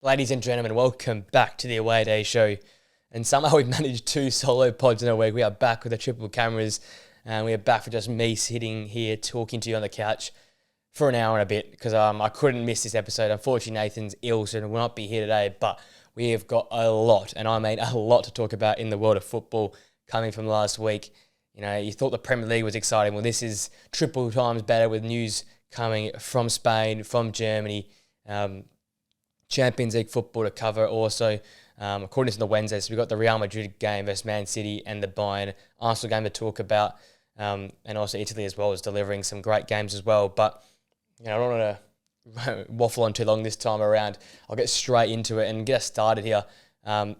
Ladies and gentlemen, welcome back to the Away Day Show. And somehow we've managed 2 solo pods in a week. We are back with the triple cameras, and we are back for just me sitting here talking to you on the couch for an hour and a bit because I couldn't miss this episode. Unfortunately, Nathan's ill, so will not be here today, but we have got a lot, and I mean a lot to talk about in the world of football coming from last week. You know, you thought the Premier League was exciting. Well, this is triple times better with news coming from Spain, from Germany, Champions League football to cover also. According to the Wednesdays, we've got the Real Madrid game versus Man City and the Bayern Arsenal game to talk about, and also Italy as well is delivering some great games as well. But I don't want to waffle on too long this time around. I'll get straight into it and get us started here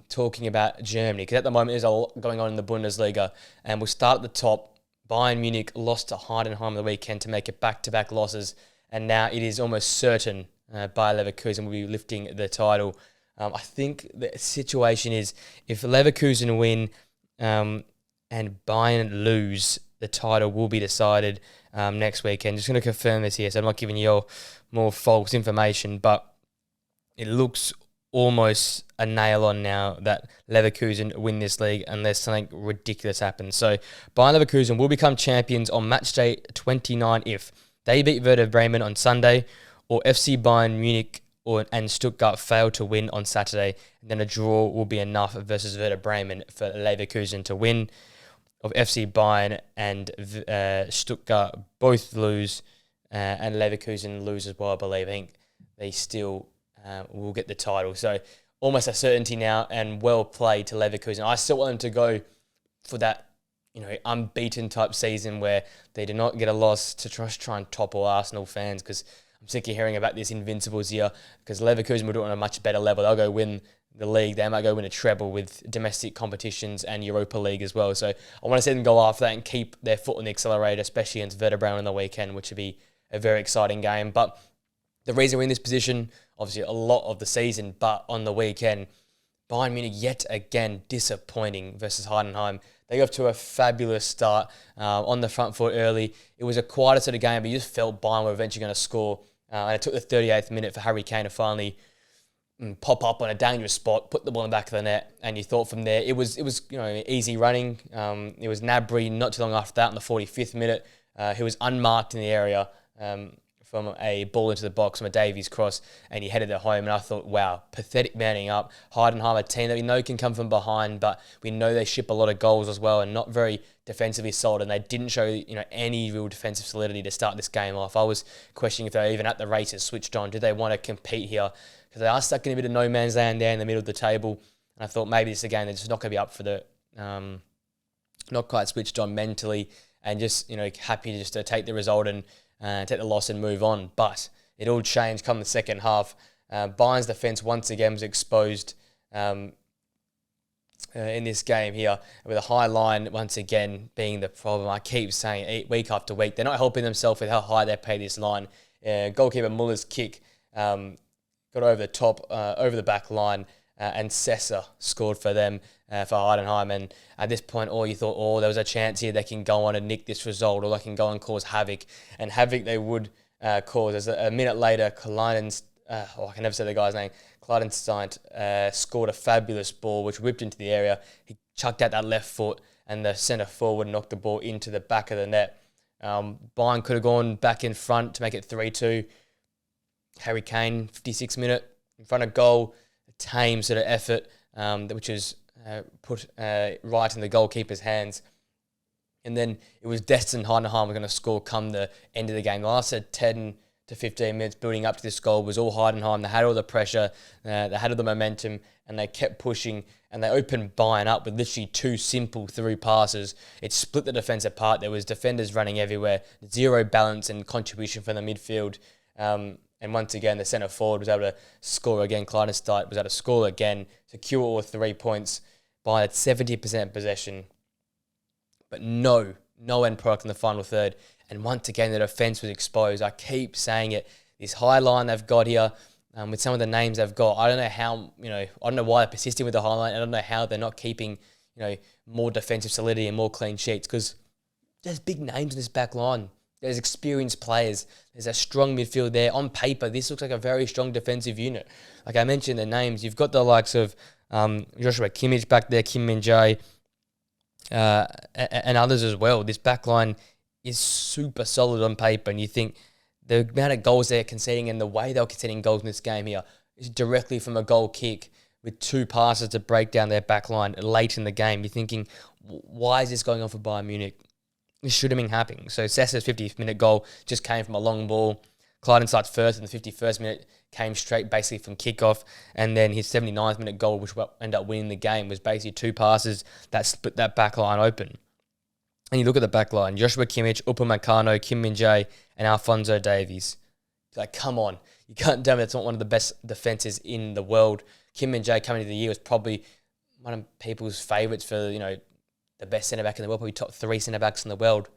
talking about Germany, because at the moment there's a lot going on in the Bundesliga, and we'll start at the top. Bayern Munich lost to Heidenheim on the weekend to make it back-to-back losses, and now it is almost certain Bayer Leverkusen will be lifting the title. I think the situation is if Leverkusen win and Bayern lose, the title will be decided next weekend. Just going to confirm this here, so I'm not giving you all more false information, but it looks almost a nail on now that Leverkusen win this league unless something ridiculous happens. So Bayern Leverkusen will become champions on match day 29 if they beat Werder Bremen on Sunday, or FC Bayern Munich and Stuttgart fail to win on Saturday, and then a draw will be enough versus Werder Bremen for Leverkusen to win. Of FC Bayern and Stuttgart both lose, and Leverkusen lose as well, I believe. I think they still will get the title. So almost a certainty now, and well played to Leverkusen. I still want them to go for that unbeaten type season where they do not get a loss to try and topple Arsenal fans, because I'm sick of hearing about this Invincibles here, because Leverkusen will do it on a much better level. They'll go win the league. They might go win a treble with domestic competitions and Europa League as well. So I want to see them go after that and keep their foot on the accelerator, especially against Werder Bremen on the weekend, which would be a very exciting game. But the reason we're in this position, obviously a lot of the season, but on the weekend, Bayern Munich yet again disappointing versus Heidenheim. They got off to a fabulous start on the front foot early. It was a quieter sort of game, but you just felt Bayern were eventually going to score. And it took the 38th minute for Harry Kane to finally pop up on a dangerous spot, put the ball in the back of the net, and you thought from there it was easy running. It was Gnabry not too long after that in the 45th minute. He was unmarked in the area from a ball into the box from a Davies cross, and he headed it home. And I thought, wow, pathetic manning up. Heidenheim, a team that we know can come from behind, but we know they ship a lot of goals as well, and not very defensively solid. And they didn't show any real defensive solidity to start this game off. I was questioning if they were even at the races switched on. Did they want to compete here? Because they are stuck in a bit of no man's land there in the middle of the table. And I thought maybe this is a game they're just not going to be up for the, not quite switched on mentally, and just happy just to take the result and take the loss and move on. But it all changed come the second half. Bayern's defence once again was exposed in this game here, with a high line once again being the problem. I keep saying it week after week. They're not helping themselves with how high they pay this line. Goalkeeper Muller's kick got over the top, over the back line, and Sessa scored for them, for Heidenheim. And at this point, you thought, there was a chance here they can go on and nick this result, or they can go and cause havoc. And havoc they would cause. As a minute later, I can never say the guy's name, Kleidenstein scored a fabulous ball, which whipped into the area. He chucked out that left foot, and the centre forward knocked the ball into the back of the net. Bayern could have gone back in front to make it 3-2. Harry Kane, 56th minute, in front of goal, a tame sort of effort, which was put right in the goalkeeper's hands. And then it was destined Heidenheim were going to score come the end of the game. The last 10 to 15 minutes building up to this goal was all Heidenheim. They had all the pressure, they had all the momentum, and they kept pushing, and they opened Bayern up with literally 2 simple through passes. It split the defence apart. There was defenders running everywhere, zero balance and contribution from the midfield. And once again, the centre forward was able to score again. Kleidenstein was able to score again, secure all 3 points by 70% possession. But no end product in the final third. And once again, the defence was exposed. I keep saying it. This high line they've got here, with some of the names they've got, I don't know how, I don't know why they're persisting with the high line. I don't know how they're not keeping, more defensive solidity and more clean sheets, because there's big names in this back line. There's experienced players. There's a strong midfield there. On paper, this looks like a very strong defensive unit. Like I mentioned the names, you've got the likes of Joshua Kimmich back there, Kim Min-jae, and others as well. This back line is super solid on paper, and you think the amount of goals they're conceding and the way they're conceding goals in this game here is directly from a goal kick with 2 passes to break down their back line late in the game. You're thinking, why is this going on for Bayern Munich? This should have been happening. So Sessa's 50th minute goal just came from a long ball. Clyden's first in the 51st minute came straight basically from kickoff. And then his 79th minute goal, which ended up winning the game, was basically 2 passes that split that back line open. And you look at the back line, Joshua Kimmich, Upamecano, Kim Min-jae, and Alphonso Davies. Like, come on. You can't tell me that's not one of the best defences in the world. Kim Min-jae coming into the year was probably one of people's favourites for, the best centre-back in the world, probably top 3 centre-backs in the world.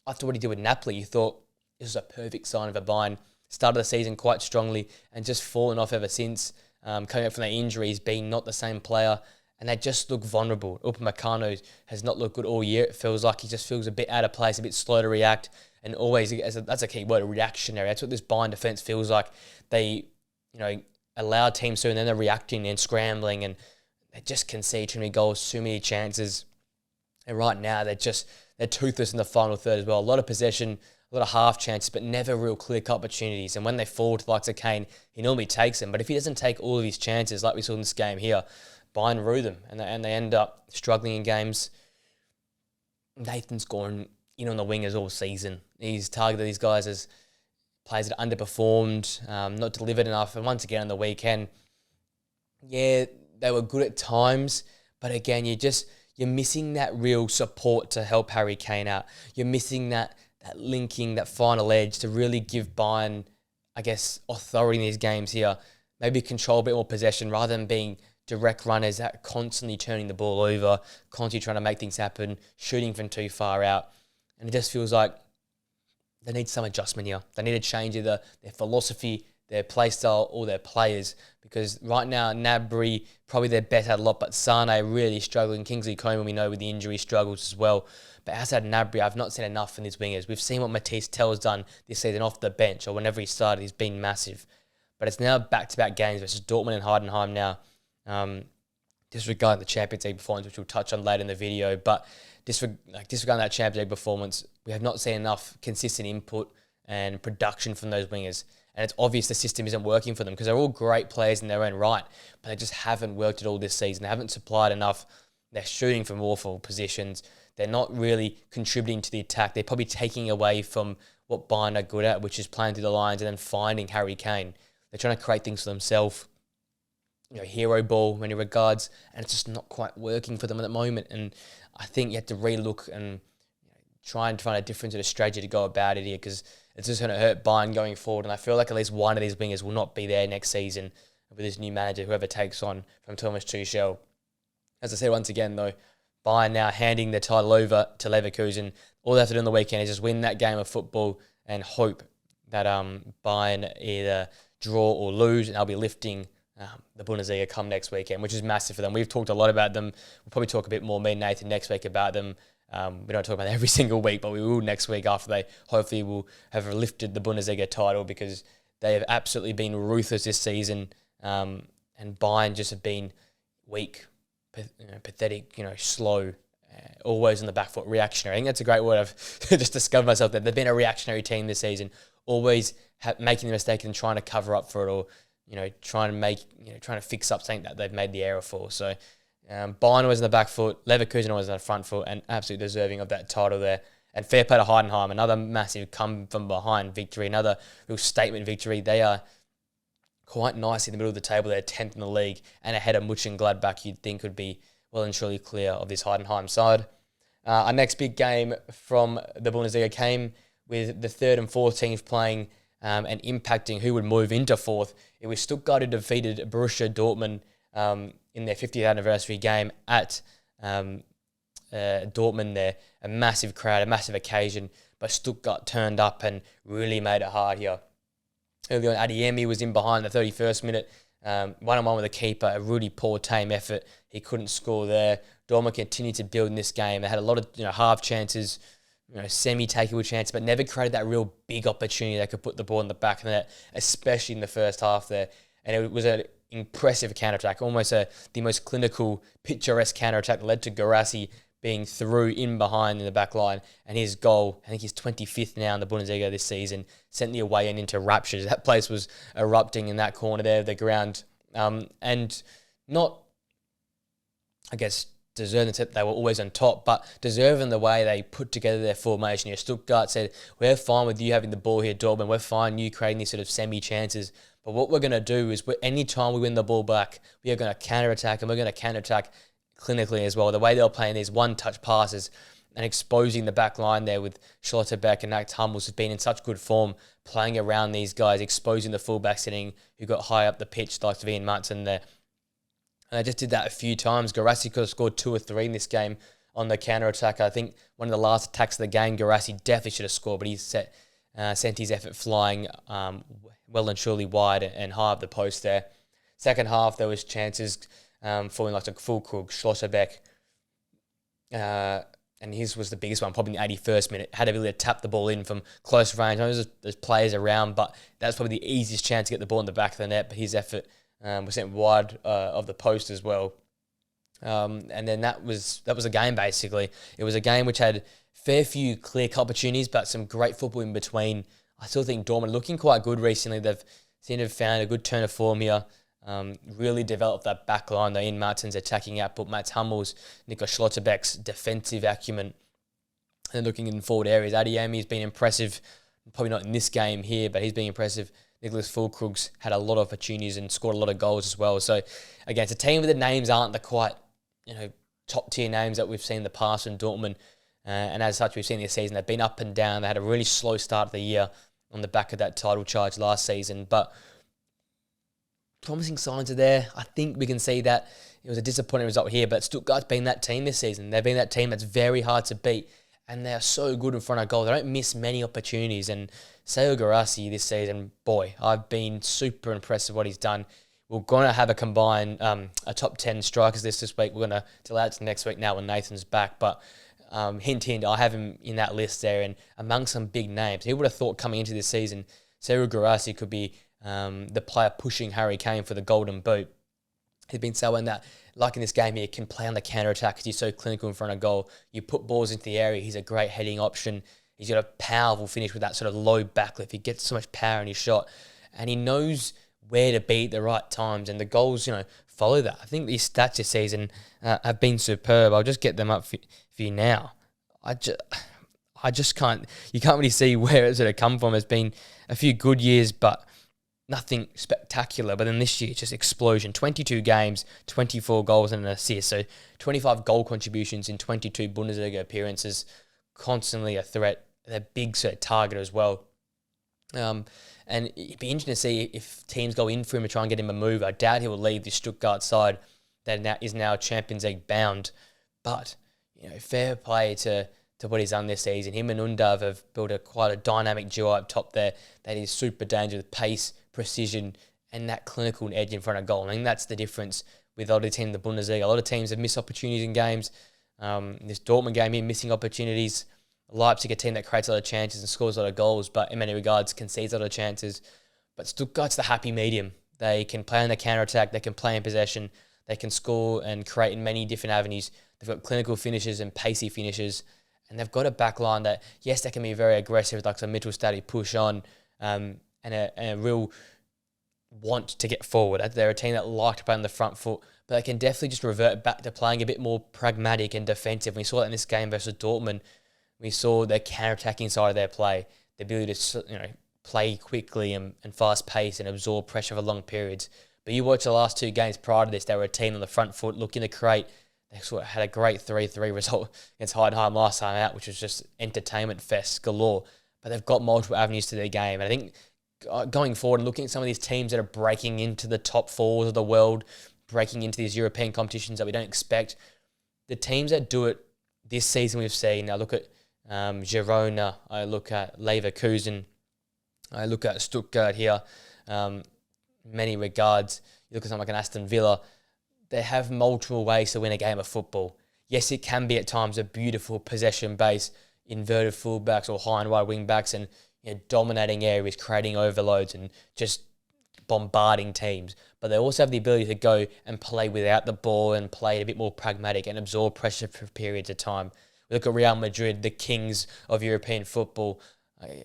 After what he did with Napoli, you thought this was a perfect sign of a Bayern. Started the season quite strongly and just fallen off ever since. Coming up from their injuries, being not the same player, and they just look vulnerable. Upamecano has not looked good all year. It feels like he just feels a bit out of place, a bit slow to react, and always, that's a key word, reactionary. That's what this Bayern defence feels like. They, allow teams to, and then they're reacting and scrambling, and they just concede too many goals, too many chances. And right now, they're toothless in the final third as well. A lot of possession, a lot of half chances, but never real clear-cut opportunities. And when they fall to the likes of Kane, he normally takes them. But if he doesn't take all of his chances, like we saw in this game here, Bayern rue them, and they end up struggling in games. Nathan's gone in on the wingers all season. He's targeted these guys as players that underperformed, not delivered enough. And once again on the weekend, yeah, they were good at times, but again, you're missing that real support to help Harry Kane out. You're missing that linking, that final edge to really give Bayern, I guess, authority in these games here. Maybe control a bit more possession rather than being direct runners that are constantly turning the ball over, constantly trying to make things happen, shooting from too far out. And it just feels like they need some adjustment here. They need to change either their philosophy, their play style, or their players. Because right now, Gnabry, probably their best out of a lot, but Sane really struggling. Kingsley Coman, we know, with the injury struggles as well. But outside Gnabry, I've not seen enough in these wingers. We've seen what Matisse Tell's done this season off the bench, or whenever he started, he's been massive. But it's now back-to-back games versus Dortmund and Heidenheim now. Disregarding the Champions League performance, which we'll touch on later in the video, but disregarding that Champions League performance, we have not seen enough consistent input and production from those wingers. And it's obvious the system isn't working for them because they're all great players in their own right, but they just haven't worked at all this season. They haven't supplied enough. They're shooting from awful positions. They're not really contributing to the attack. They're probably taking away from what Bayern are good at, which is playing through the lines and then finding Harry Kane. They're trying to create things for themselves. Hero ball, many regards, and it's just not quite working for them at the moment. And I think you have to relook and try and find a different sort of strategy to go about it here, because it's just going to hurt Bayern going forward. And I feel like at least one of these wingers will not be there next season with this new manager, whoever takes on from Thomas Tuchel. As I said once again, though, Bayern now handing the title over to Leverkusen. All they have to do on the weekend is just win that game of football and hope that Bayern either draw or lose, and they'll be lifting the Bundesliga come next weekend, which is massive for them. We've talked a lot about them. We'll probably talk a bit more, me and Nathan, next week about them. We don't talk about it every single week, but we will next week after they hopefully will have lifted the Bundesliga title, because they have absolutely been ruthless this season, and Bayern just have been weak, pathetic, slow, always on the back foot, reactionary. I think that's a great word. I've just discovered myself that they've been a reactionary team this season, always making the mistake and trying to cover up for it, or trying to fix up something that they've made the error for. So Bayern was in the back foot, Leverkusen was in the front foot, and absolutely deserving of that title there. And fair play to Heidenheim, another massive come from behind victory, another real statement victory. They are quite nice in the middle of the table. They're 10th in the league and ahead of Mönchengladbach, you'd think would be well and truly clear of this Heidenheim side. Our next big game from the Bundesliga came with the third and fourth teams playing and impacting who would move into fourth. It was Stuttgart who defeated Borussia Dortmund in their 50th anniversary game at Dortmund there. A massive crowd, a massive occasion, but Stuttgart turned up and really made it hard here. Early on, Adeyemi was in behind the 31st minute, one-on-one with the keeper, a really poor, tame effort. He couldn't score there. Dortmund continued to build in this game. They had a lot of half chances, semi-takeable chance, but never created that real big opportunity that could put the ball in the back of the net, especially in the first half there. And it was an impressive counter-attack, almost the most clinical, picturesque counter-attack that led to Guirassy being through in behind in the back line. And his goal, I think he's 25th now in the Bundesliga this season, sent the away end into raptures. That place was erupting in that corner there of the ground. And not, I guess, deserving that they were always on top, but deserving the way they put together their formation. Stuttgart said, we're fine with you having the ball here, Dortmund. We're fine you creating these sort of semi-chances. But what we're going to do is any time we win the ball back, we are going to counter-attack, and we're going to counter-attack clinically as well. The way they're playing these one-touch passes and exposing the back line there with Schlotterbeck and Max Hummels has been in such good form, playing around these guys, exposing the fullback sitting who got high up the pitch, like Sven Matson there. And I just did that a few times. Guirassy could have scored 2 or 3 in this game on the counter-attack. I think one of the last attacks of the game, Guirassy definitely should have scored, but he sent his effort flying well and surely wide and high up the post there. Second half, there was chances falling like a Füllkrug, Schlotterbeck, and his was the biggest one, probably in the 81st minute. Had ability to tap the ball in from close range. I know there's players around, but that's probably the easiest chance to get the ball in the back of the net, but his effort was sent wide of the post as well. And then that was a game, basically. It was a game which had fair few clear-cut opportunities, but some great football in between. I still think Dortmund looking quite good recently. They've seemed to have found a good turn of form here. Really developed that back line, though, in Martin's attacking output, Mats Hummels, Nico Schlotterbeck's defensive acumen, and looking in forward areas. Adeyemi's been impressive, probably not in this game here, but he's been impressive. Nicholas Füllkrug's had a lot of opportunities and scored a lot of goals as well. So, again, it's a team where the names aren't the quite, top-tier names that we've seen in the past in Dortmund. And as such, we've seen this season, they've been up and down. They had a really slow start of the year on the back of that title charge last season. But promising signs are there. I think we can see that it was a disappointing result here, but Stuttgart's been that team this season. They've been that team that's very hard to beat, and they're so good in front of goal. They don't miss many opportunities. And Sead Guirassy this season, boy, I've been super impressed with what he's done. We're going to have a combined a top 10 strikers list this week. We're going to delay it to next week now when Nathan's back. But hint, I have him in that list there, and among some big names. Who would have thought coming into this season, Sead Guirassy could be the player pushing Harry Kane for the golden boot. He's been someone that, like in this game here, can play on the counter-attack because he's so clinical in front of goal. You put balls into the area, he's a great heading option. He's got a powerful finish with that sort of low backlift. He gets so much power in his shot, and he knows where to be at the right times, and the goals, follow that. I think these stats this season have been superb. I'll just get them up for you now. I just can't, you can't really see where it's going to come from. It's been a few good years, but nothing spectacular. But then this year, just explosion. 22 games, 24 goals and an assist. So 25 goal contributions in 22 Bundesliga appearances. Constantly a threat. They're a big sort of target as well. And it'd be interesting to see if teams go in for him and try and get him a move. I doubt he will leave the Stuttgart side that is now Champions League bound. But, fair play to what he's done this season. Him and Undav have built quite a dynamic duo up top there that is super dangerous with pace, precision, and that clinical edge in front of goal. I think that's the difference with a lot of teams in the Bundesliga. A lot of teams have missed opportunities in games. This Dortmund game here, missing opportunities. Leipzig, a team that creates a lot of chances and scores a lot of goals, but in many regards concedes a lot of chances. But Stuttgart's the happy medium. They can play on the counter-attack, they can play in possession, they can score and create in many different avenues. They've got clinical finishes and pacey finishes, and they've got a back line that, yes, they can be very aggressive, like some Mittelstadt push on, and a real want to get forward. They're a team that like to play on the front foot, but they can definitely just revert back to playing a bit more pragmatic and defensive. We saw that in this game versus Dortmund. We saw the counter-attacking side of their play, the ability to play quickly and fast-paced and absorb pressure for long periods. But you watch the last 2 games prior to this, they were a team on the front foot looking to create. They sort of had a great 3-3 result against Heidenheim last time out, which was just entertainment fest galore. But they've got multiple avenues to their game. And I think going forward and looking at some of these teams that are breaking into the top 4s of the world, breaking into these European competitions that we don't expect, the teams that do it this season we've seen, I look at Girona, I look at Leverkusen, I look at Stuttgart here, many regards. You look at something like an Aston Villa, they have multiple ways to win a game of football. Yes, it can be at times a beautiful possession base, inverted fullbacks or high and wide wing backs and dominating areas, creating overloads and just bombarding teams. But they also have the ability to go and play without the ball and play a bit more pragmatic and absorb pressure for periods of time. We look at Real Madrid, the kings of European football.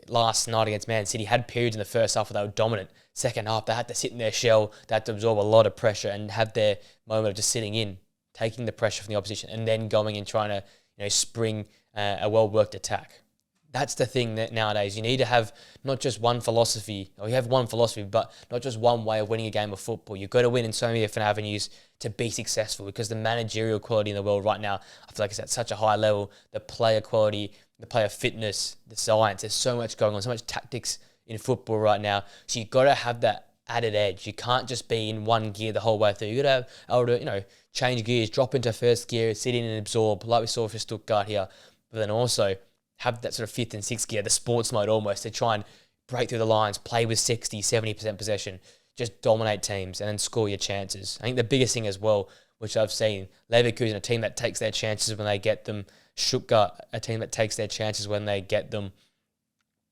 Last night against Man City, had periods in the first half where they were dominant. Second half, they had to sit in their shell. They had to absorb a lot of pressure and have their moment of just sitting in, taking the pressure from the opposition, and then going and trying to spring a well-worked attack. That's the thing that nowadays you need to have not just one philosophy, or you have one philosophy, but not just one way of winning a game of football. You've got to win in so many different avenues to be successful, because the managerial quality in the world right now, I feel like it's at such a high level. The player quality, the player fitness, the science, there's so much going on, so much tactics in football right now. So you've got to have that added edge. You can't just be in one gear the whole way through. You've got to have able to, change gears, drop into first gear, sit in and absorb, like we saw for Stuttgart here, but then also have that sort of fifth and sixth gear, the sports mode almost, to try and break through the lines, play with 60, 70% possession, just dominate teams and then score your chances. I think the biggest thing as well, which I've seen, Leverkusen, a team that takes their chances when they get them, Stuttgart, a team that takes their chances when they get them.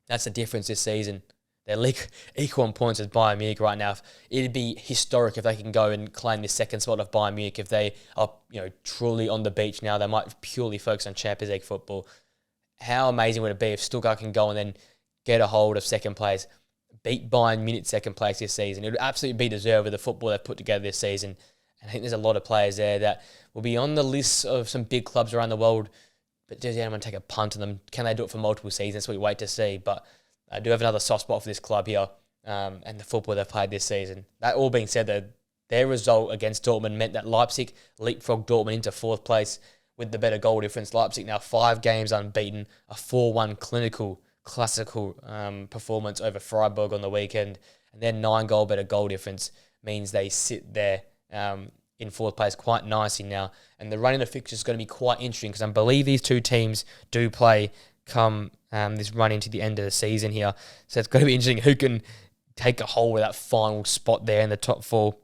That's the difference this season. They're equal on points as Bayern Munich right now. It'd be historic if they can go and claim this second spot of Bayern Munich. If they are, truly on the beach now, they might purely focus on Champions League football. How amazing would it be if Stuttgart can go and then get a hold of second place, beat Bayern Munich second place this season? It would absolutely be deserved of the football they've put together this season. And I think there's a lot of players there that will be on the list of some big clubs around the world, but does anyone take a punt on them? Can they do it for multiple seasons? That's what we wait to see. But I do have another soft spot for this club here and the football they've played this season. That all being said, their result against Dortmund meant that Leipzig leapfrogged Dortmund into fourth place with the better goal difference. Leipzig now 5 games unbeaten, a 4-1 classical performance over Freiburg on the weekend, and their 9-goal better goal difference means they sit there in fourth place quite nicely now. And the running of fixtures is going to be quite interesting, because I believe these two teams do play come this run into the end of the season here. So it's going to be interesting who can take a hold of that final spot there in the top 4.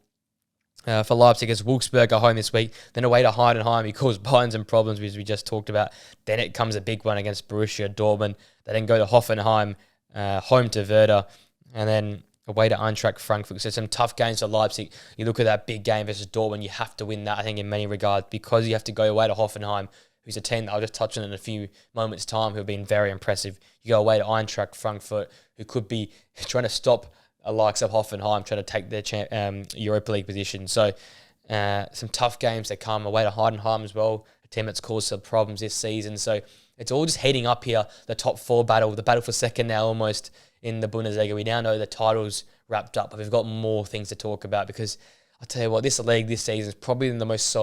For Leipzig, as Wolfsburg are home this week, then away to Heidenheim, who caused Bayern some problems, as we just talked about. Then it comes a big one against Borussia Dortmund. They then go to Hoffenheim, home to Werder, and then away to Eintracht Frankfurt. So some tough games for Leipzig. You look at that big game versus Dortmund, you have to win that, I think, in many regards, because you have to go away to Hoffenheim, who's a team that I'll just touch on in a few moments' time, who have been very impressive. You go away to Eintracht Frankfurt, who could be trying to stop likes of Hoffenheim, trying to take their Europa League position. So some tough games that come away to Heidenheim as well, a team that's caused some problems this season. So it's all just heating up here, the top 4 battle, the battle for second now almost in the Bundesliga. We now know the title's wrapped up, but we've got more things to talk about, because I'll tell you what, this league this season is probably the most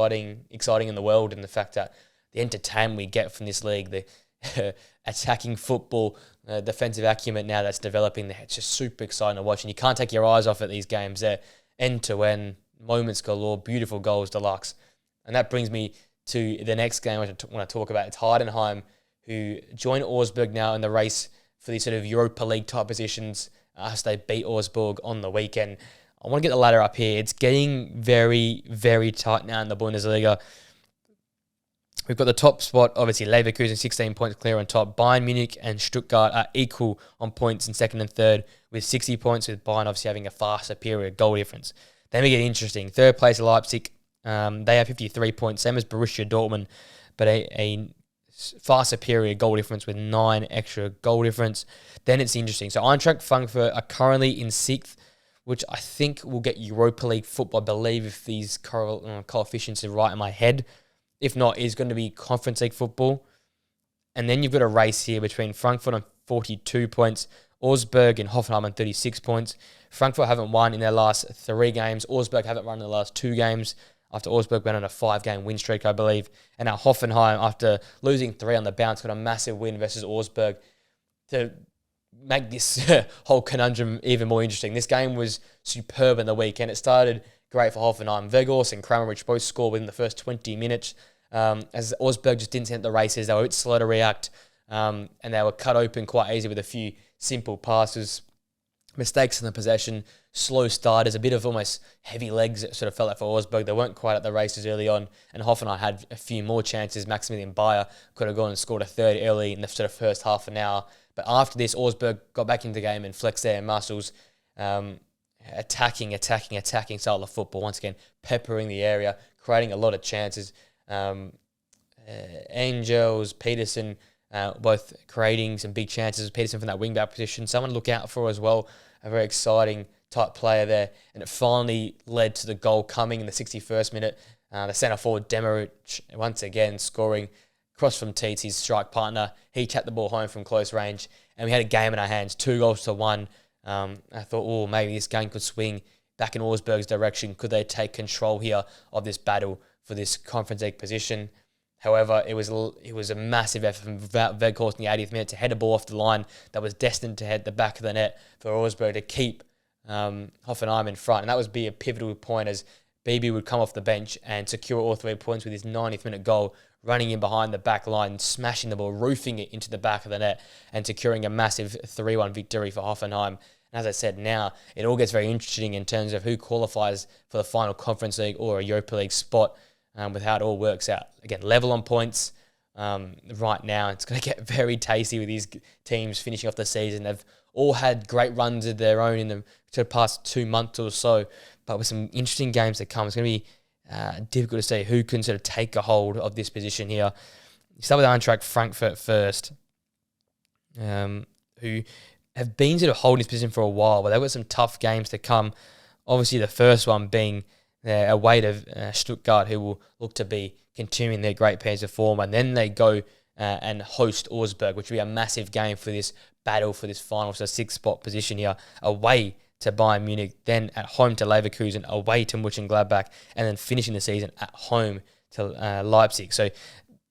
exciting in the world, in the fact that the entertainment we get from this league, the attacking football, defensive acumen now that's developing there, it's just super exciting to watch, and you can't take your eyes off at these games. They're end-to-end, moments galore, beautiful goals deluxe. And that brings me to the next game I want to talk about. It's Heidenheim, who join Augsburg now in the race for these sort of Europa League type positions as they beat Augsburg on the weekend. I want to get the ladder up here. It's getting very, very tight now in the Bundesliga. We've got the top spot, obviously Leverkusen, 16 points clear on top. Bayern Munich and Stuttgart are equal on points in second and third with 60 points, with Bayern obviously having a far superior goal difference. Then we get interesting. Third place, Leipzig. They have 53 points, same as Borussia Dortmund, but a far superior goal difference with 9 extra goal difference. Then it's interesting. So Eintracht Frankfurt are currently in 6th, which I think will get Europa League football, I believe, if these coefficients are right in my head. If not, it's going to be Conference League football. And then you've got a race here between Frankfurt on 42 points, Augsburg and Hoffenheim on 36 points. Frankfurt haven't won in their last 3 games. Augsburg haven't won in the last 2 games, after Augsburg went on a 5-game win streak, I believe. And now Hoffenheim, after losing 3 on the bounce, got a massive win versus Augsburg to make this whole conundrum even more interesting. This game was superb in the weekend. It started great for Hoffenheim. Weghorst and Kramaric both scored within the first 20 minutes. As Augsburg just didn't send the races, they were a bit slow to react, and they were cut open quite easy with a few simple passes. Mistakes in the possession, slow starters, a bit of almost heavy legs. It sort of felt like for Augsburg. They weren't quite at the races early on, and Hoffenheim had a few more chances. Maximilian Bayer could have gone and scored a third early in the sort of first half an hour. But after this, Augsburg got back into the game and flexed their muscles, attacking style of football. Once again, peppering the area, creating a lot of chances. Angels, Peterson, both creating some big chances. Peterson from that wing-back position, someone to look out for as well. A very exciting type player there. And it finally led to the goal coming in the 61st minute. The centre-forward, Demirich, once again scoring cross from Titi's strike partner. He tapped the ball home from close range. And we had a game in our hands, 2-1. I thought, maybe this game could swing back in Augsburg's direction. Could they take control here of this battle for this Conference League position? However, it was a massive effort from Weghorst in the 80th minute to head a ball off the line that was destined to head the back of the net for Augsburg to keep Hoffenheim in front. And that would be a pivotal point as Beebe would come off the bench and secure all 3 points with his 90th minute goal, running in behind the back line, smashing the ball, roofing it into the back of the net and securing a massive 3-1 victory for Hoffenheim. And as I said, now it all gets very interesting in terms of who qualifies for the final Conference League or a Europa League spot. With how it all works out. Again, level on points right now. It's going to get very tasty with these teams finishing off the season. They've all had great runs of their own in the past 2 months or so, but with some interesting games to come, it's going to be difficult to see who can sort of take a hold of this position here. You start with Eintracht Frankfurt first, who have been sort of holding this position for a while, but they've got some tough games to come. Obviously, the first one being away to Stuttgart, who will look to be continuing their great pace of form, and then they go and host Augsburg, which will be a massive game for this battle for this final, so 6th spot position here, away to Bayern Munich, then at home to Leverkusen, away to Mönchengladbach, and then finishing the season at home to Leipzig. So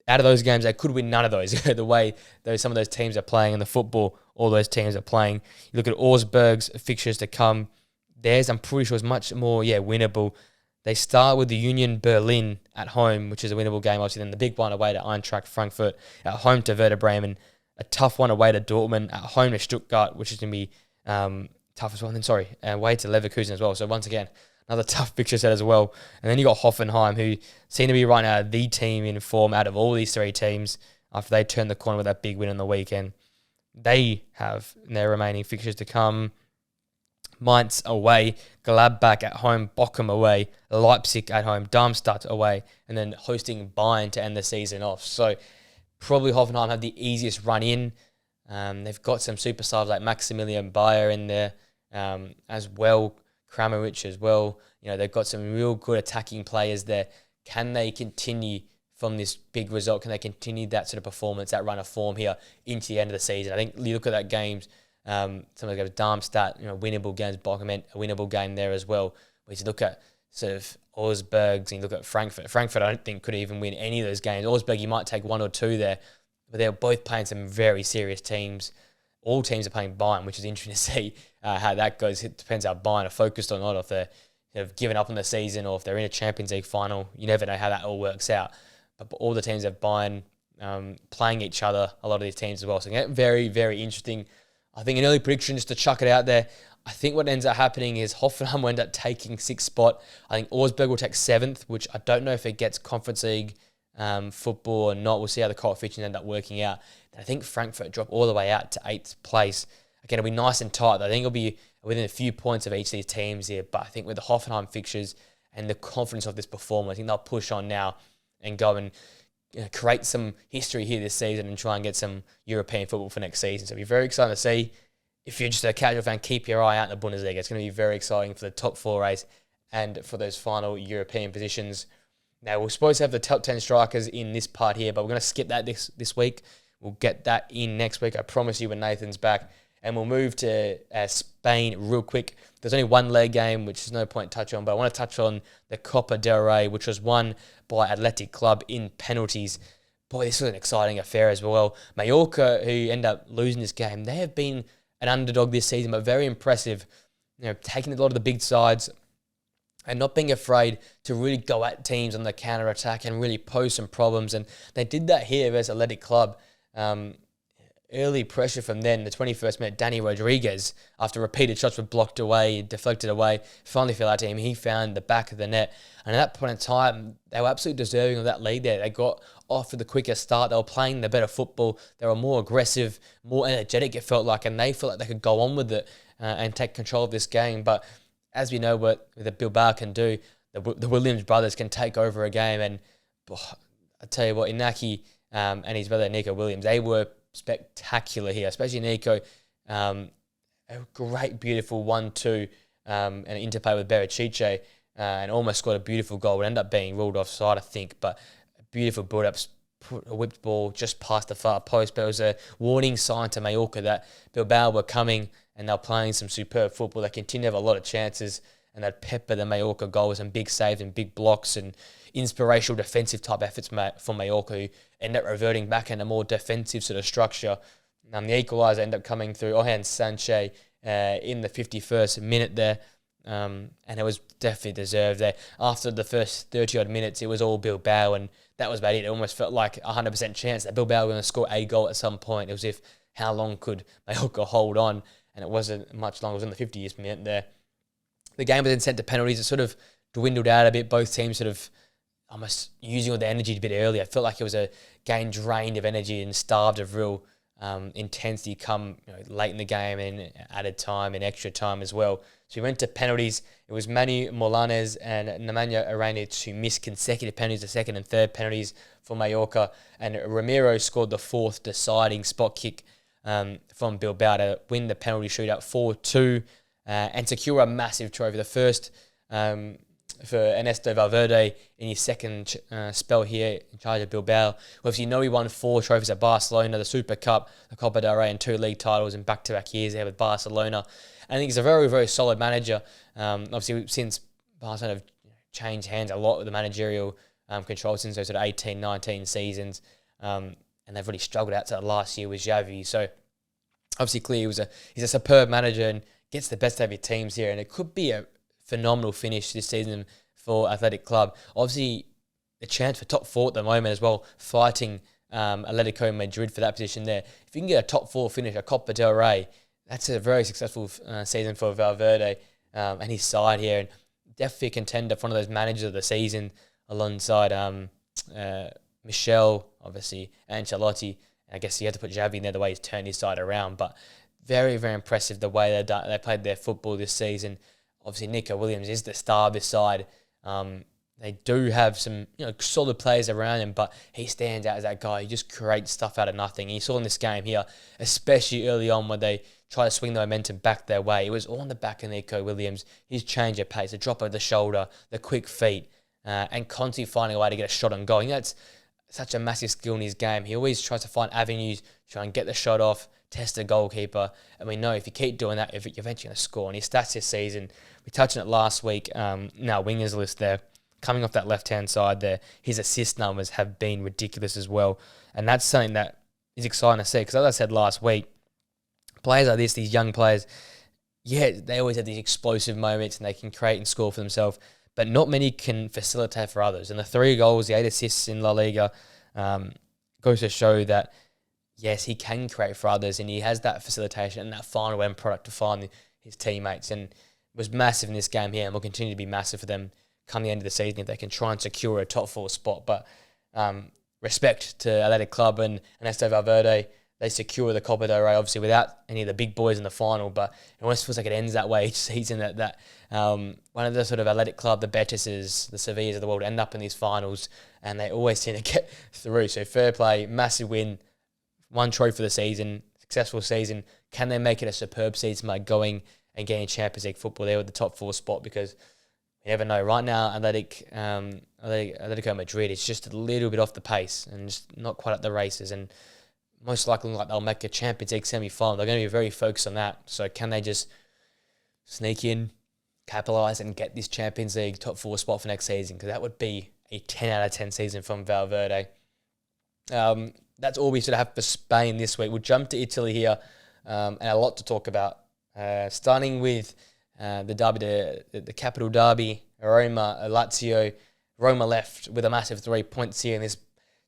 out of those games, they could win none of those. The way some of those teams are playing in the football, all those teams are playing. You look at Augsburg's fixtures to come. Theirs, I'm pretty sure, is much more winnable. They start with the Union Berlin at home, which is a winnable game, obviously. Then the big one away to Eintracht Frankfurt, at home to Werder Bremen, a tough one away to Dortmund, at home to Stuttgart, which is going to be tough as well. And then, away to Leverkusen as well. So once again, another tough fixture set as well. And then you got Hoffenheim, who seem to be right now the team in form out of all these 3 teams after they turned the corner with that big win on the weekend. They have in their remaining fixtures to come Mainz away, Gladbach at home, Bochum away, Leipzig at home, Darmstadt away, and then hosting Bayern to end the season off. So probably Hoffenheim have the easiest run in. They've got some superstars like Maximilian Bayer in there as well, Kramaric as well. They've got some real good attacking players there. Can they continue from this big result? Can they continue that sort of performance, that run of form here into the end of the season? I think you look at that games. Some of the games, Darmstadt, winnable games, Bochum, a winnable game there as well. We just look at sort of Augsburg, and you look at Frankfurt. Frankfurt, I don't think could even win any of those games. Augsburg, you might take 1 or 2 there, but they're both playing some very serious teams. All teams are playing Bayern, which is interesting to see how that goes. It depends how Bayern are focused or not, if they're given up on the season or if they're in a Champions League final. You never know how that all works out. But all the teams have Bayern playing each other, a lot of these teams as well. So very, very interesting. I think an early prediction, just to chuck it out there, I think what ends up happening is Hoffenheim will end up taking 6th spot. I think Augsburg will take 7th, which I don't know if it gets Conference League football or not. We'll see how the coefficients end up working out. And I think Frankfurt drop all the way out to 8th place. Again, it'll be nice and tight. I think it'll be within a few points of each of these teams here. But I think with the Hoffenheim fixtures and the confidence of this performance, I think they'll push on now and go and create some history here this season and try and get some European football for next season. So it'll be very exciting to see. If you're just a casual fan, keep your eye out in the Bundesliga. It's going to be very exciting for the top 4 race and for those final European positions. Now, we're supposed to have the top 10 strikers in this part here, but we're going to skip that this week. We'll get that in next week, I promise you, when Nathan's back. And we'll move to Spain real quick. There's only one leg game, which there's no point touch on, but I want to touch on the Copa del Rey, which was won by Athletic Club in penalties. Boy, this was an exciting affair as well. Mallorca, who end up losing this game, they have been an underdog this season, but very impressive. Taking a lot of the big sides and not being afraid to really go at teams on the counter-attack and really pose some problems. And they did that here versus Athletic Club. early pressure from then, the 21st minute, Danny Rodriguez, after repeated shots were blocked away, deflected away, finally fell out to him. He found the back of the net. And at that point in time, they were absolutely deserving of that lead there. They got off with the quicker start. They were playing the better football. They were more aggressive, more energetic, it felt like, and they felt like they could go on with it and take control of this game. But as we know what the Bilbao can do, the Williams brothers can take over a game. And I tell you what, Inaki and his brother Nico Williams, they were spectacular here, especially Nico. A great, beautiful 1-2 and an interplay with Berachiche and almost scored a beautiful goal. It ended up being ruled offside, I think, but a beautiful build-up, put a whipped ball just past the far post. But it was a warning sign to Mallorca that Bilbao were coming and they're playing some superb football. They continue to have a lot of chances and they'd pepper the Mallorca goals and big saves and big blocks and inspirational defensive type efforts for Mallorca, who end up reverting back in a more defensive sort of structure. The equaliser ended up coming through Ojan Sanchez in the 51st minute there, and it was definitely deserved there. After the first 30-odd minutes, it was all Bilbao, and that was about it. It almost felt like a 100% chance that Bilbao were going to score a goal at some point. It was if how long could Mallorca hold on, and it wasn't much longer. It was in the 50th minute there. The game was then sent to penalties. It sort of dwindled out a bit. Both teams sort of almost using all the energy a bit earlier. I felt like it was a game drained of energy and starved of real intensity come late in the game and added time and extra time as well. So we went to penalties. It was Manu Molanes and Nemanja Aranic who missed consecutive penalties, the second and third penalties for Mallorca. And Ramiro scored the fourth deciding spot kick from Bilbao to win the penalty shootout 4-2 and secure a massive trophy. The first for Ernesto Valverde in his second spell here in charge of Bilbao. Obviously, he won 4 trophies at Barcelona, the Super Cup, the Copa del Rey, and 2 league titles in back-to-back years there with Barcelona. I think he's a very, very solid manager. Obviously, since Barcelona have changed hands a lot with the managerial control since those sort of 18, 19 seasons, and they've really struggled out to the last year with Xavi. So, obviously, clearly he's a superb manager and gets the best out of your teams here, and it could be a phenomenal finish this season for Athletic Club. Obviously, a chance for top 4 at the moment as well, fighting Atletico Madrid for that position there. If you can get a top 4 finish at Copa del Rey, that's a very successful season for Valverde and his side here, and definitely a contender for one of those managers of the season alongside Michel, obviously, Ancelotti. I guess you have to put Xavi in there the way he's turned his side around, but very, very impressive the way they played their football this season. Obviously, Nico Williams is the star of this side. They do have some solid players around him, but he stands out as that guy who just creates stuff out of nothing. You saw in this game here, especially early on when they try to swing the momentum back their way. It was all on the back of Nico Williams. His change of pace, the drop of the shoulder, the quick feet, and constantly finding a way to get a shot on goal. That's such a massive skill in his game. He always tries to find avenues, try and get the shot off, test the goalkeeper, and we know if you keep doing that, you're eventually going to score. And his stats this season, we touched on it last week, now wingers list there, coming off that left-hand side there, his assist numbers have been ridiculous as well. And that's something that is exciting to see, because as I said last week, players like this, these young players, they always have these explosive moments and they can create and score for themselves, but not many can facilitate for others. And the 3 goals, the 8 assists in La Liga goes to show that yes, he can create for others and he has that facilitation and that final end product to find his teammates. And it was massive in this game here and will continue to be massive for them come the end of the season if they can try and secure a top 4 spot. But respect to Athletic Club and Ernesto Valverde. They secure the Copa del Rey, obviously, without any of the big boys in the final, but it almost feels like it ends that way each season, that one of the sort of Athletic Club, the Betises, the Sevillas of the world end up in these finals, and they always seem to get through. So fair play, massive win, 1 trophy for the season, successful season. Can they make it a superb season by going and getting Champions League football there with the top 4 spot? Because you never know. Right now, Atletico Madrid is just a little bit off the pace and just not quite at the races, and most likely they'll make a Champions League semi-final. They're going to be very focused on that. So can they just sneak in, capitalise and get this Champions League top 4 spot for next season? Because that would be a 10 out of 10 season from Valverde. That's all we sort of have for Spain this week. We'll jump to Italy here and a lot to talk about. Starting with the derby, the capital derby, Roma, Lazio. Roma left with a massive 3 points here in this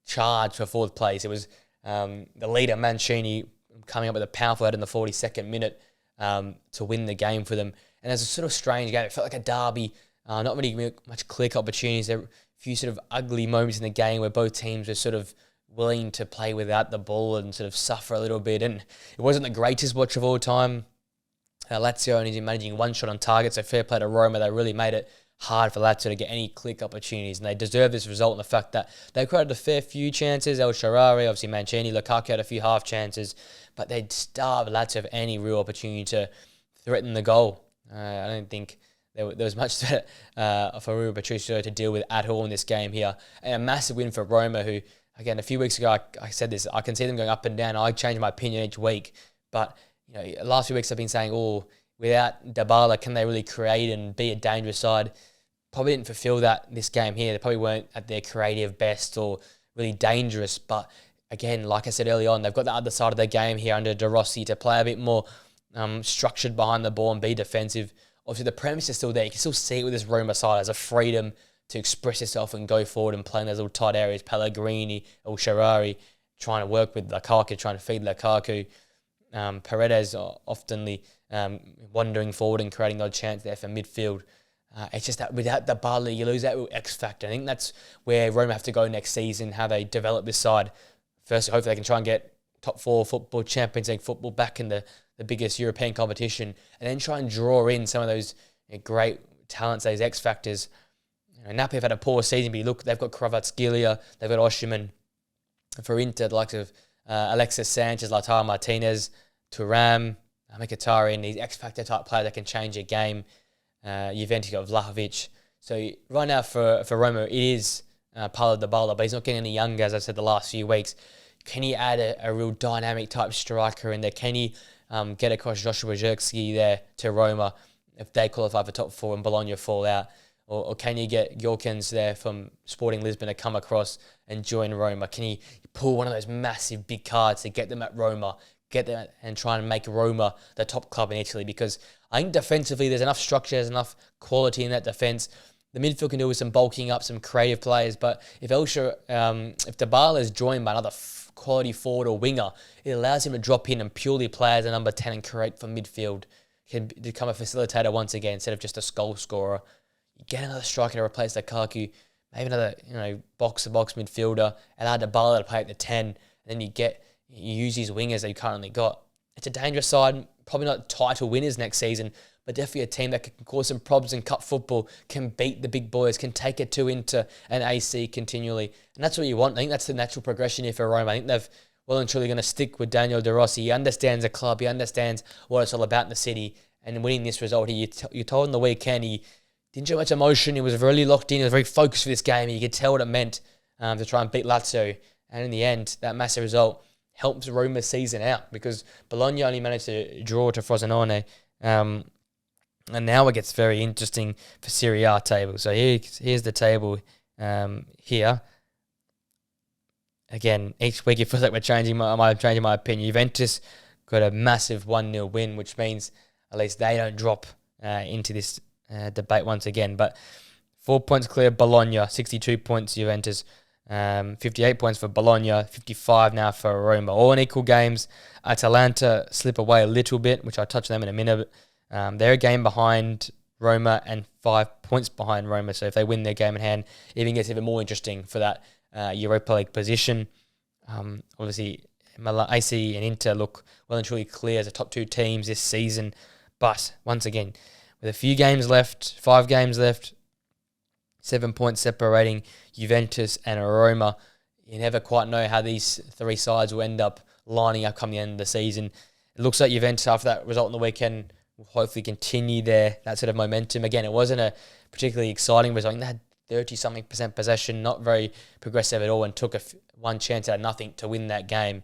charge for 4th place. It was the leader, Mancini, coming up with a powerful header in the 42nd minute to win the game for them. And it was a sort of strange game. It felt like a derby. Not really much clear opportunities. There were a few sort of ugly moments in the game where both teams were sort of willing to play without the ball and sort of suffer a little bit. And it wasn't the greatest watch of all time. Lazio only managing one shot on target, so fair play to Roma. They really made it hard for Lazio to get any click opportunities, and they deserve this result in the fact that they created a fair few chances. El Shaarawy, obviously Mancini, Lukaku had a few half chances, but they starved Lazio of any real opportunity to threaten the goal. I don't think there was much for Rui Patricio to deal with at all in this game here. And a massive win for Roma, who, again, a few weeks ago I said this, I can see them going up and down. I change my opinion each week, but last few weeks I've been saying, without Dybala, can they really create and be a dangerous side? Probably didn't fulfill that this game here. They probably weren't at their creative best or really dangerous. But again, like I said early on, they've got the other side of their game here under De Rossi to play a bit more structured behind the ball and be defensive. Obviously, the premise is still there. You can still see it with this Roma side as a freedom to express yourself and go forward and play in those little tight areas. Pellegrini, El Shaarawy trying to work with Lukaku, trying to feed Lukaku. Paredes oftenly wandering forward and creating no chance there for midfield. It's just that without Dybala, you lose that X factor. I think that's where Roma have to go next season, how they develop this side. First, hopefully they can try and get top 4 football, Champions League football back in the biggest European competition, and then try and draw in some of those great talents, those X factors. Napoli have had a poor season, but look, they've got Kvaratskhelia, they've got Osimhen. For Inter, the likes of Alexis Sanchez, Lautaro Martinez, Thuram, Mkhitaryan, these X-Factor type players that can change a game. Juventus got Vlahovic. So right now for Roma, it is Paulo Dybala, but he's not getting any younger, as I said the last few weeks. Can he add a real dynamic type striker in there? Can he get across Joshua Zirkzee there to Roma if they qualify for top 4 and Bologna fall out? Or can you get Yorkins there from Sporting Lisbon to come across and join Roma? Can he pull one of those massive big cards to get them at Roma, get them and try and make Roma the top club in Italy? Because I think defensively there's enough structure, there's enough quality in that defence. The midfield can do with some bulking up, some creative players. But if Dybala is joined by another quality forward or winger, it allows him to drop in and purely play as a number 10 and create from midfield. He can become a facilitator once again instead of just a goal scorer. You get another striker to replace Lukaku, maybe another box-to-box midfielder, allow Dybala to play at the 10, and then you use these wingers that you currently got. It's a dangerous side, probably not title winners next season, but definitely a team that can cause some problems in cup football, can beat the big boys, can take it to Inter and AC continually. And that's what you want. I think that's the natural progression here for Roma. I think they've well and truly going to stick with Daniel De Rossi. He understands the club. He understands what it's all about in the city. And winning this result, you told on the weekend, he didn't show much emotion. He was really locked in. He was very focused for this game. You could tell what it meant to try and beat Lazio. And in the end, that massive result helps Roma's season out because Bologna only managed to draw to Frosinone. And now it gets very interesting for Serie A table. So here's the table here. Again, each week it feels like I'm changing my opinion. Juventus got a massive 1-0 win, which means at least they don't drop into this debate once again. But 4 points clear Bologna, 62 points Juventus, 58 points for Bologna, 55 now for Roma. All in equal games. Atalanta slip away a little bit, which I'll touch on them in a minute. They're a game behind Roma and 5 points behind Roma. So if they win their game in hand, it even gets even more interesting for that Europa League position. Obviously, AC and Inter look well and truly clear as the top 2 teams this season. But once again, with a few games left, 5 games left, 7 points separating Juventus and Roma, you never quite know how these 3 sides will end up lining up come the end of the season. It looks like Juventus, after that result on the weekend, will hopefully continue that sort of momentum. Again, it wasn't a particularly exciting result. I think they had 30-something% possession, not very progressive at all, and took one chance out of nothing to win that game.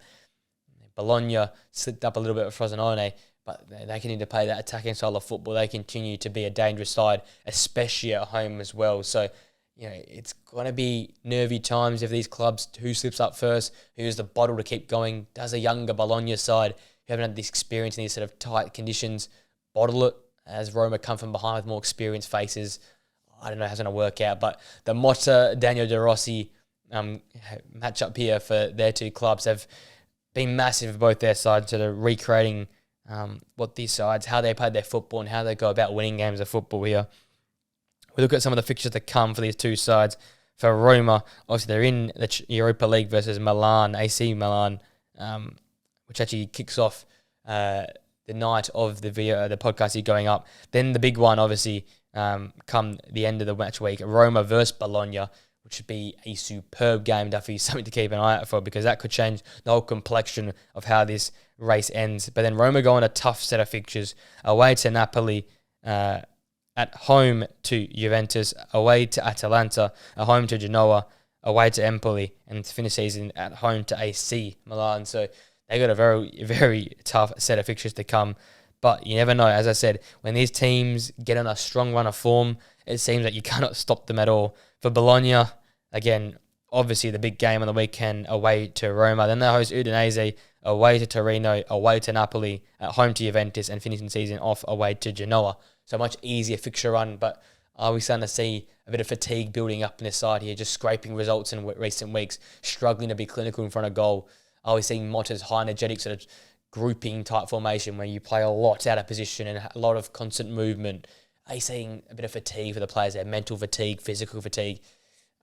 Bologna slipped up a little bit with Frosinone, but they continue to play that attacking style of football. They continue to be a dangerous side, especially at home as well. So, it's going to be nervy times if these clubs, who slips up first, who's the bottle to keep going. Does a younger Bologna side, who haven't had this experience in these sort of tight conditions, bottle it as Roma come from behind with more experienced faces? I don't know how it's going to work out, but the Motta, Daniel De Rossi match up here for their 2 clubs have been massive for both their sides, sort of recreating what these sides, how they played their football and how they go about winning games of football here. We look at some of the fixtures that come for these two sides. For Roma, obviously they're in the Europa League versus Milan, AC Milan, which actually kicks off the night of the podcast here going up. Then the big one, obviously, come the end of the match week, Roma versus Bologna, which should be a superb game. Definitely something to keep an eye out for, because that could change the whole complexion of how this race ends. But then Roma go on a tough set of fixtures, away to Napoli, at home to Juventus, away to Atalanta, at home to Genoa, away to Empoli, and to finish season at home to AC Milan. So they got a very, very tough set of fixtures to come. But you never know. As I said, when these teams get on a strong run of form, it seems like you cannot stop them at all. For Bologna, again, obviously the big game on the weekend, away to Roma. Then they host Udinese, away to Torino, away to Napoli, at home to Juventus, and finishing the season off away to Genoa. So much easier fixture run, but are we starting to see a bit of fatigue building up in this side here, just scraping results in recent weeks, struggling to be clinical in front of goal? Are we seeing Motta's high energetic sort of grouping type formation where you play a lot out of position and a lot of constant movement? Are you seeing a bit of fatigue for the players there, mental fatigue, physical fatigue?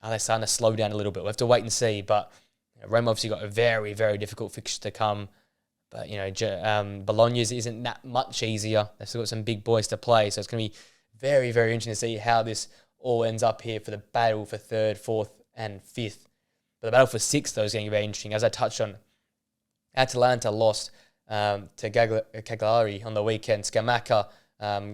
Are they starting to slow down a little bit? We'll have to wait and see, but Roma obviously got a very, very difficult fixture to come. But, Bologna's isn't that much easier. They've still got some big boys to play. So it's going to be very, very interesting to see how this all ends up here for the battle for 3rd, 4th, and 5th. But the battle for 6th, though, is going to be very interesting. As I touched on, Atalanta lost to Cagliari on the weekend. Scamacca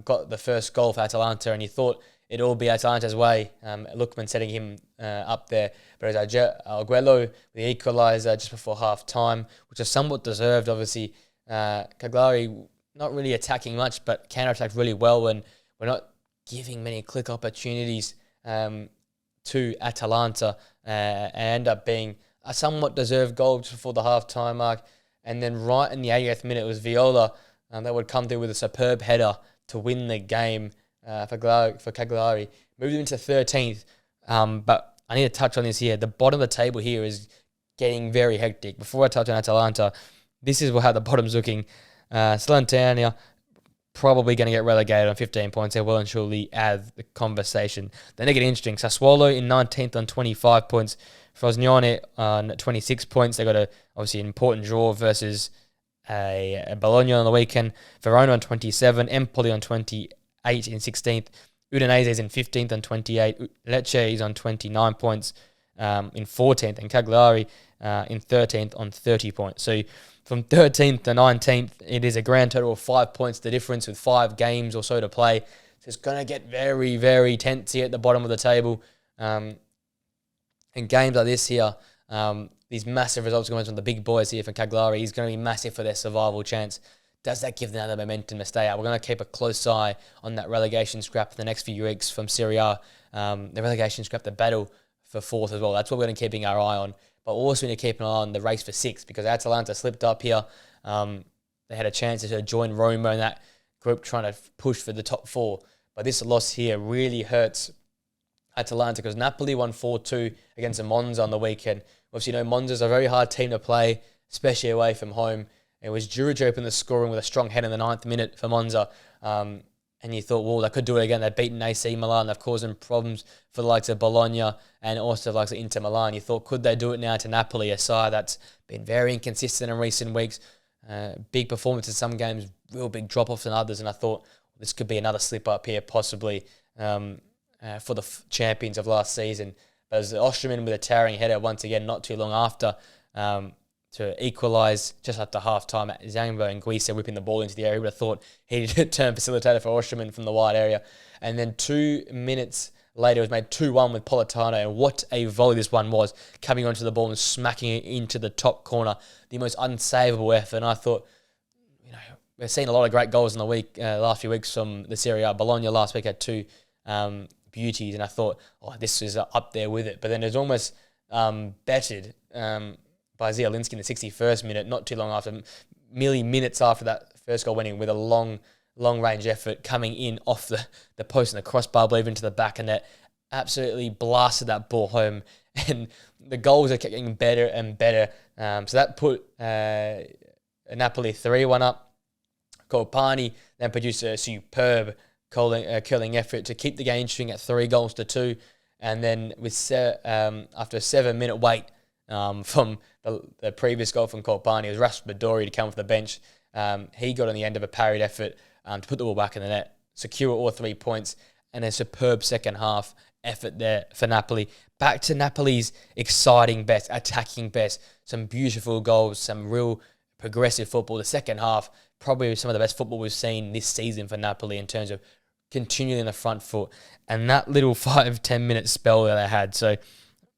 got the first goal for Atalanta, and you thought it'd all be Atalanta's way. Lookman setting him up there. But it was Arguello with the equaliser just before half-time, which is somewhat deserved, obviously. Cagliari not really attacking much, but counter-attacked really well, and we're not giving many click opportunities to Atalanta, and end up being a somewhat deserved goal just before the half-time mark. And then right in the 80th minute, it was Viola that would come through with a superb header to win the game for Cagliari. Moved them into 13th, but I need to touch on this here. The bottom of the table here is getting very hectic. Before I touch on Atalanta, this is how the bottom's looking. Salernitana probably going to get relegated on 15 points. They will and surely add the conversation. Then they get interesting. Sassuolo in 19th on 25 points. Frosinone on 26 points. They got obviously an important draw versus a Bologna on the weekend. Verona on 27. Empoli on 28 in 16th. Udinese is in 15th on 28. Lecce is on 29 points in 14th. And Cagliari in 13th on 30 points. So from 13th to 19th, it is a grand total of 5 points, the difference, with 5 games or so to play. So it's going to get very, very tense here at the bottom of the table. And games like this here, these massive results going from the big boys here for Cagliari is going to be massive for their survival chance. Does that give them the momentum to stay out? We're going to keep a close eye on that relegation scrap for the next few weeks from Serie A. The relegation scrap, the battle for 4th as well. That's what we're going to be keeping our eye on. But also need to keep an eye on the race for 6th, because Atalanta slipped up here. They had a chance to join Roma in that group trying to push for the top 4. But this loss here really hurts Atalanta, because Napoli won 4-2 against Monza on the weekend. Obviously, Monza's a very hard team to play, especially away from home. It was Juric open the scoring with a strong head in the 9th minute for Monza. And you thought, well, they could do it again. They've beaten AC Milan. They've caused them problems for the likes of Bologna and also the likes of Inter Milan. You thought, could they do it now to Napoli, a side that's been very inconsistent in recent weeks? Big performances in some games, real big drop-offs in others. And I thought, this could be another slip-up here, possibly, for the champions of last season. But it was Osterman with a towering header once again, not too long after, to equalise just after half-time. Zangbo and Guisa whipping the ball into the area. You would have thought he'd turn facilitator for Osterman from the wide area. And then 2 minutes later, it was made 2-1 with Politano. And what a volley this one was, coming onto the ball and smacking it into the top corner. The most unsavable effort. And I thought, we've seen a lot of great goals in the last few weeks from the Serie A. Bologna last week had 2 beauties. And I thought, this is up there with it. But then it was almost bettered by Zielinski in the 61st minute, not too long after, merely minutes after that first goal went in, with a long-range effort coming in off the post and the crossbar, I believe, into the back of net. Absolutely blasted that ball home. And the goals are getting better and better. So that put Napoli 3-1 up. Colpani then produced a superb curling effort to keep the game interesting at 3-2. And then after a 7-minute wait from the previous goal from Colpani, it was Raspadori to come off the bench. He got on the end of a parried effort to put the ball back in the net, secure all 3 points, and a superb second half effort there for Napoli. Back to Napoli's exciting best, attacking best. Some beautiful goals, some real progressive football. The second half, probably some of the best football we've seen this season for Napoli in terms of continuing in the front foot. And that little 5-10 minute spell that they had. So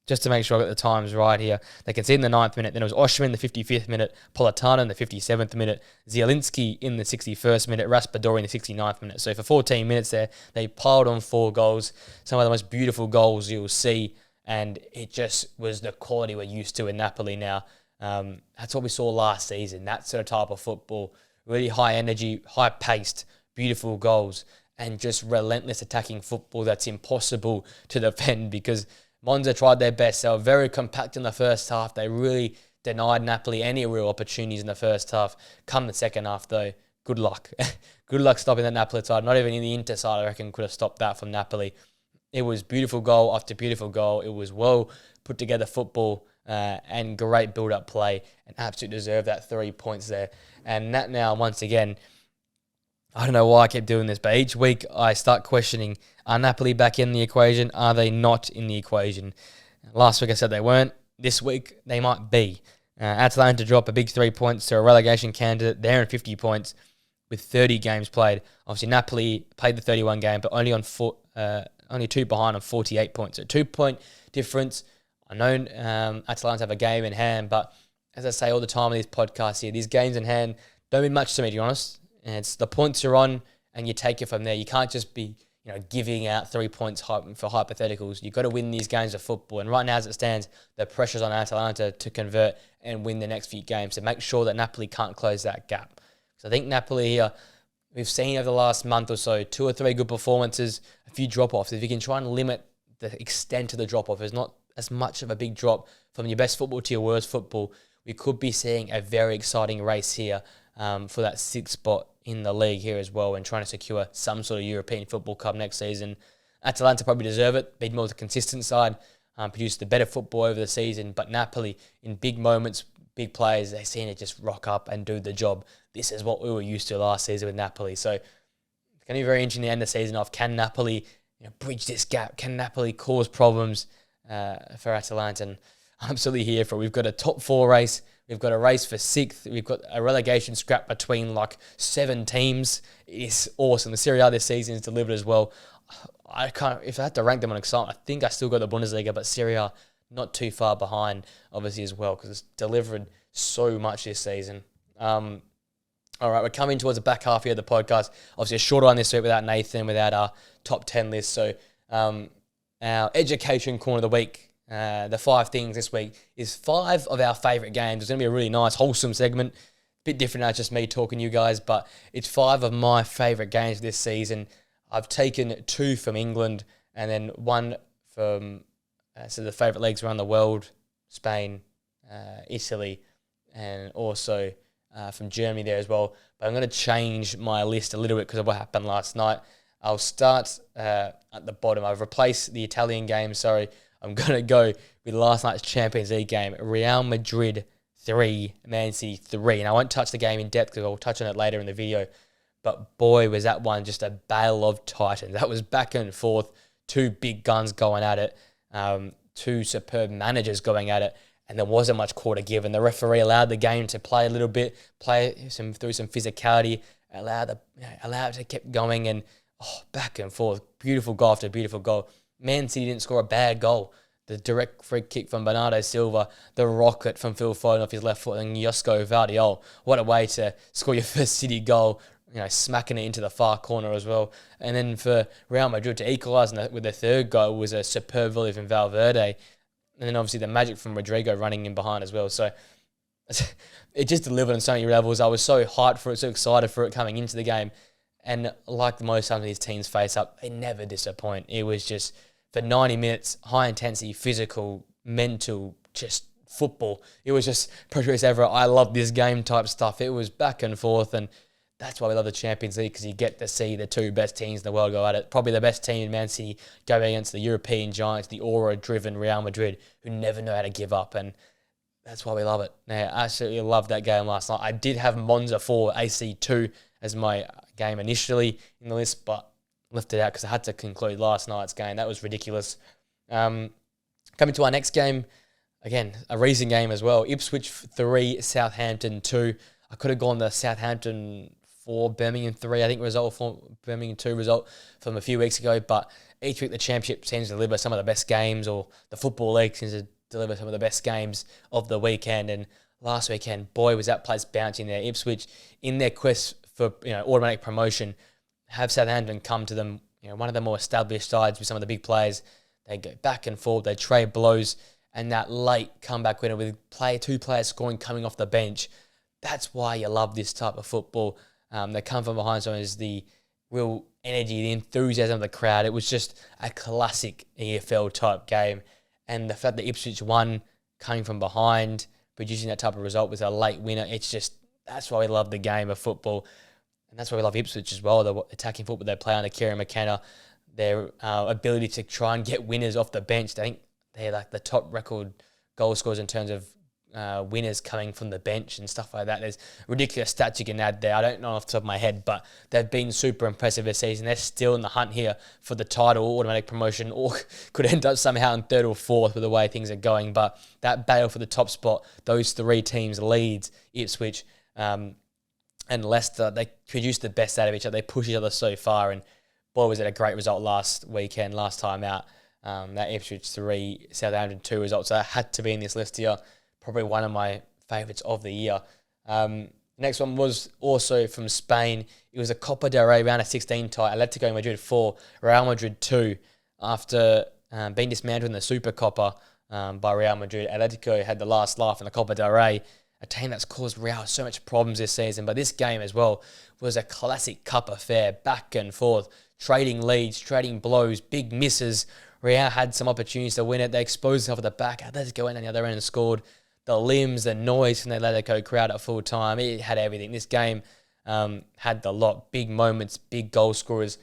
just to make sure I got the times right here, they conceded in the 9th minute. Then it was Oshman in the 55th minute, Politano in the 57th minute, Zielinski in the 61st minute, Raspadori in the 69th minute. So for 14 minutes there, they piled on 4 goals. Some of the most beautiful goals you'll see. And it just was the quality we're used to in Napoli now. That's what we saw last season. That sort of type of football. Really high energy, high paced, beautiful goals. And just relentless attacking football that's impossible to defend because Monza tried their best. They were very compact in the first half. They really denied Napoli any real opportunities in the first half. Come the second half, though, good luck. Good luck stopping the Napoli side. Not even in the Inter side, I reckon, could have stopped that from Napoli. It was beautiful goal after beautiful goal. It was well put together football and great build-up play and absolutely deserved that 3 points there. And that now, once again, I don't know why I keep doing this, but each week I start questioning, are Napoli back in the equation? Are they not in the equation? Last week I said they weren't. This week they might be. Atalanta drop a big 3 points to a relegation candidate. They're in 50 points with 30 games played. Obviously Napoli played the 31 game, but only 2 behind on 48 points. So 2-point difference. I know Atalanta have a game in hand, but as I say all the time in these podcasts here, these games in hand don't mean much to me, to be honest. And it's the points you're on, and you take it from there. You can't just be, giving out 3 points for hypotheticals. You've got to win these games of football. And right now, as it stands, the pressure's on Atalanta to convert and win the next few games to make sure that Napoli can't close that gap. So I think Napoli here, we've seen over the last month or so, 2 or 3 good performances, a few drop-offs. If you can try and limit the extent of the drop-off, there's not as much of a big drop from your best football to your worst football. We could be seeing a very exciting race here for that 6th spot in the league here as well and trying to secure some sort of European Football Cup next season. Atalanta probably deserve it, be more the consistent side, produce the better football over the season, but Napoli, in big moments, big players, they seem to just rock up and do the job. This is what we were used to last season with Napoli. So it's going to be very interesting to end the season off. Can Napoli bridge this gap? Can Napoli cause problems for Atalanta? And I'm absolutely here for it. We've got a top 4 race. We've got a race for 6th. We've got a relegation scrap between 7 teams. It's awesome. The Serie A this season is delivered as well. If I had to rank them on excitement, I think I still got the Bundesliga, but Serie A not too far behind, obviously, as well, because it's delivered so much this season. All right, we're coming towards the back half here of the podcast. Obviously, a shorter one this week without Nathan, without our top 10 list. So our education corner of the week, the 5 things this week is 5 of our favourite games. It's going to be a really nice, wholesome segment. Bit different now, it's just me talking to you guys, but it's 5 of my favourite games this season. I've taken 2 from England and then 1 from the favourite leagues around the world, Spain, Italy, and also from Germany there as well. But I'm going to change my list a little bit because of what happened last night. I'll start at the bottom. I've replaced the Italian game, I'm going to go with last night's Champions League game, Real Madrid 3, Man City 3. And I won't touch the game in depth because I'll touch on it later in the video. But boy, was that one just a battle of titans. That was back and forth, 2 big guns going at it, 2 superb managers going at it, and there wasn't much quarter given. The referee allowed the game to play a little bit, through some physicality, allowed it to keep going, and back and forth, beautiful goal after beautiful goal. Man City didn't score a bad goal. The direct free kick from Bernardo Silva, the rocket from Phil Foden off his left foot, and Josko Vardiol. What a way to score your first City goal, smacking it into the far corner as well. And then for Real Madrid to equalise with their 3rd goal was a superb volley from Valverde. And then obviously the magic from Rodrigo running in behind as well. So it just delivered on so many levels. I was so hyped for it, so excited for it coming into the game. And like most times these teams face up, they never disappoint. It was just, for 90 minutes, high intensity, physical, mental, just football. It was just Patrice Evra, I love this game type stuff. It was back and forth, and that's why we love the Champions League, because you get to see the two best teams in the world go at it. Probably the best team in Man City going against the European giants, the aura-driven Real Madrid, who never know how to give up, and that's why we love it. Now, I absolutely loved that game last night. I did have Monza 4, AC 2 as my game initially in the list, but left it out because I had to conclude last night's game. That was ridiculous. Coming to our next game, again, a recent game as well. Ipswich 3, Southampton 2. I could have gone the Southampton 4, Birmingham 3, I think result, for Birmingham 2 result from a few weeks ago. But each week the Championship tends to deliver some of the best games, or the Football League tends to deliver some of the best games of the weekend. And last weekend, boy, was that place bouncing there. Ipswich, in their quest for automatic promotion, have Southampton come to them, one of the more established sides with some of the big players. They go back and forth, they trade blows, and that late comeback winner with two players scoring coming off the bench. That's why you love this type of football. They come from behind, so there's the real energy, the enthusiasm of the crowd. It was just a classic EFL type game. And the fact that Ipswich won, coming from behind, producing that type of result with a late winner, that's why we love the game of football. And that's why we love Ipswich as well, the attacking football they play under Kieran McKenna, their ability to try and get winners off the bench. I think they're like the top record goal scorers in terms of winners coming from the bench and stuff like that. There's ridiculous stats you can add there. I don't know off the top of my head, but they've been super impressive this season. They're still in the hunt here for the title, automatic promotion, or could end up somehow in third or fourth with the way things are going. But that battle for the top spot, those three teams, Leeds, Ipswich, and Leicester, they produce the best out of each other. They push each other so far, and boy, was it a great result last time out. That Ipswich 3, Southampton 2 result. So that had to be in this list here. Probably one of my favourites of the year. Next one was also from Spain. It was a Copa del Rey round of 16 tie. Atletico Madrid 4, Real Madrid 2. After being dismantled in the Super Copa by Real Madrid, Atletico had the last laugh in the Copa del Rey, a team that's caused Real so much problems this season. But this game as well was a classic cup affair, back and forth, trading leads, trading blows, big misses. Real had some opportunities to win it. They exposed themselves at the back. Atletico went on the other end and scored. The limbs, the noise from the Atletico crowd at full time, it had everything. This game had the lot. Big moments, big goal scorers.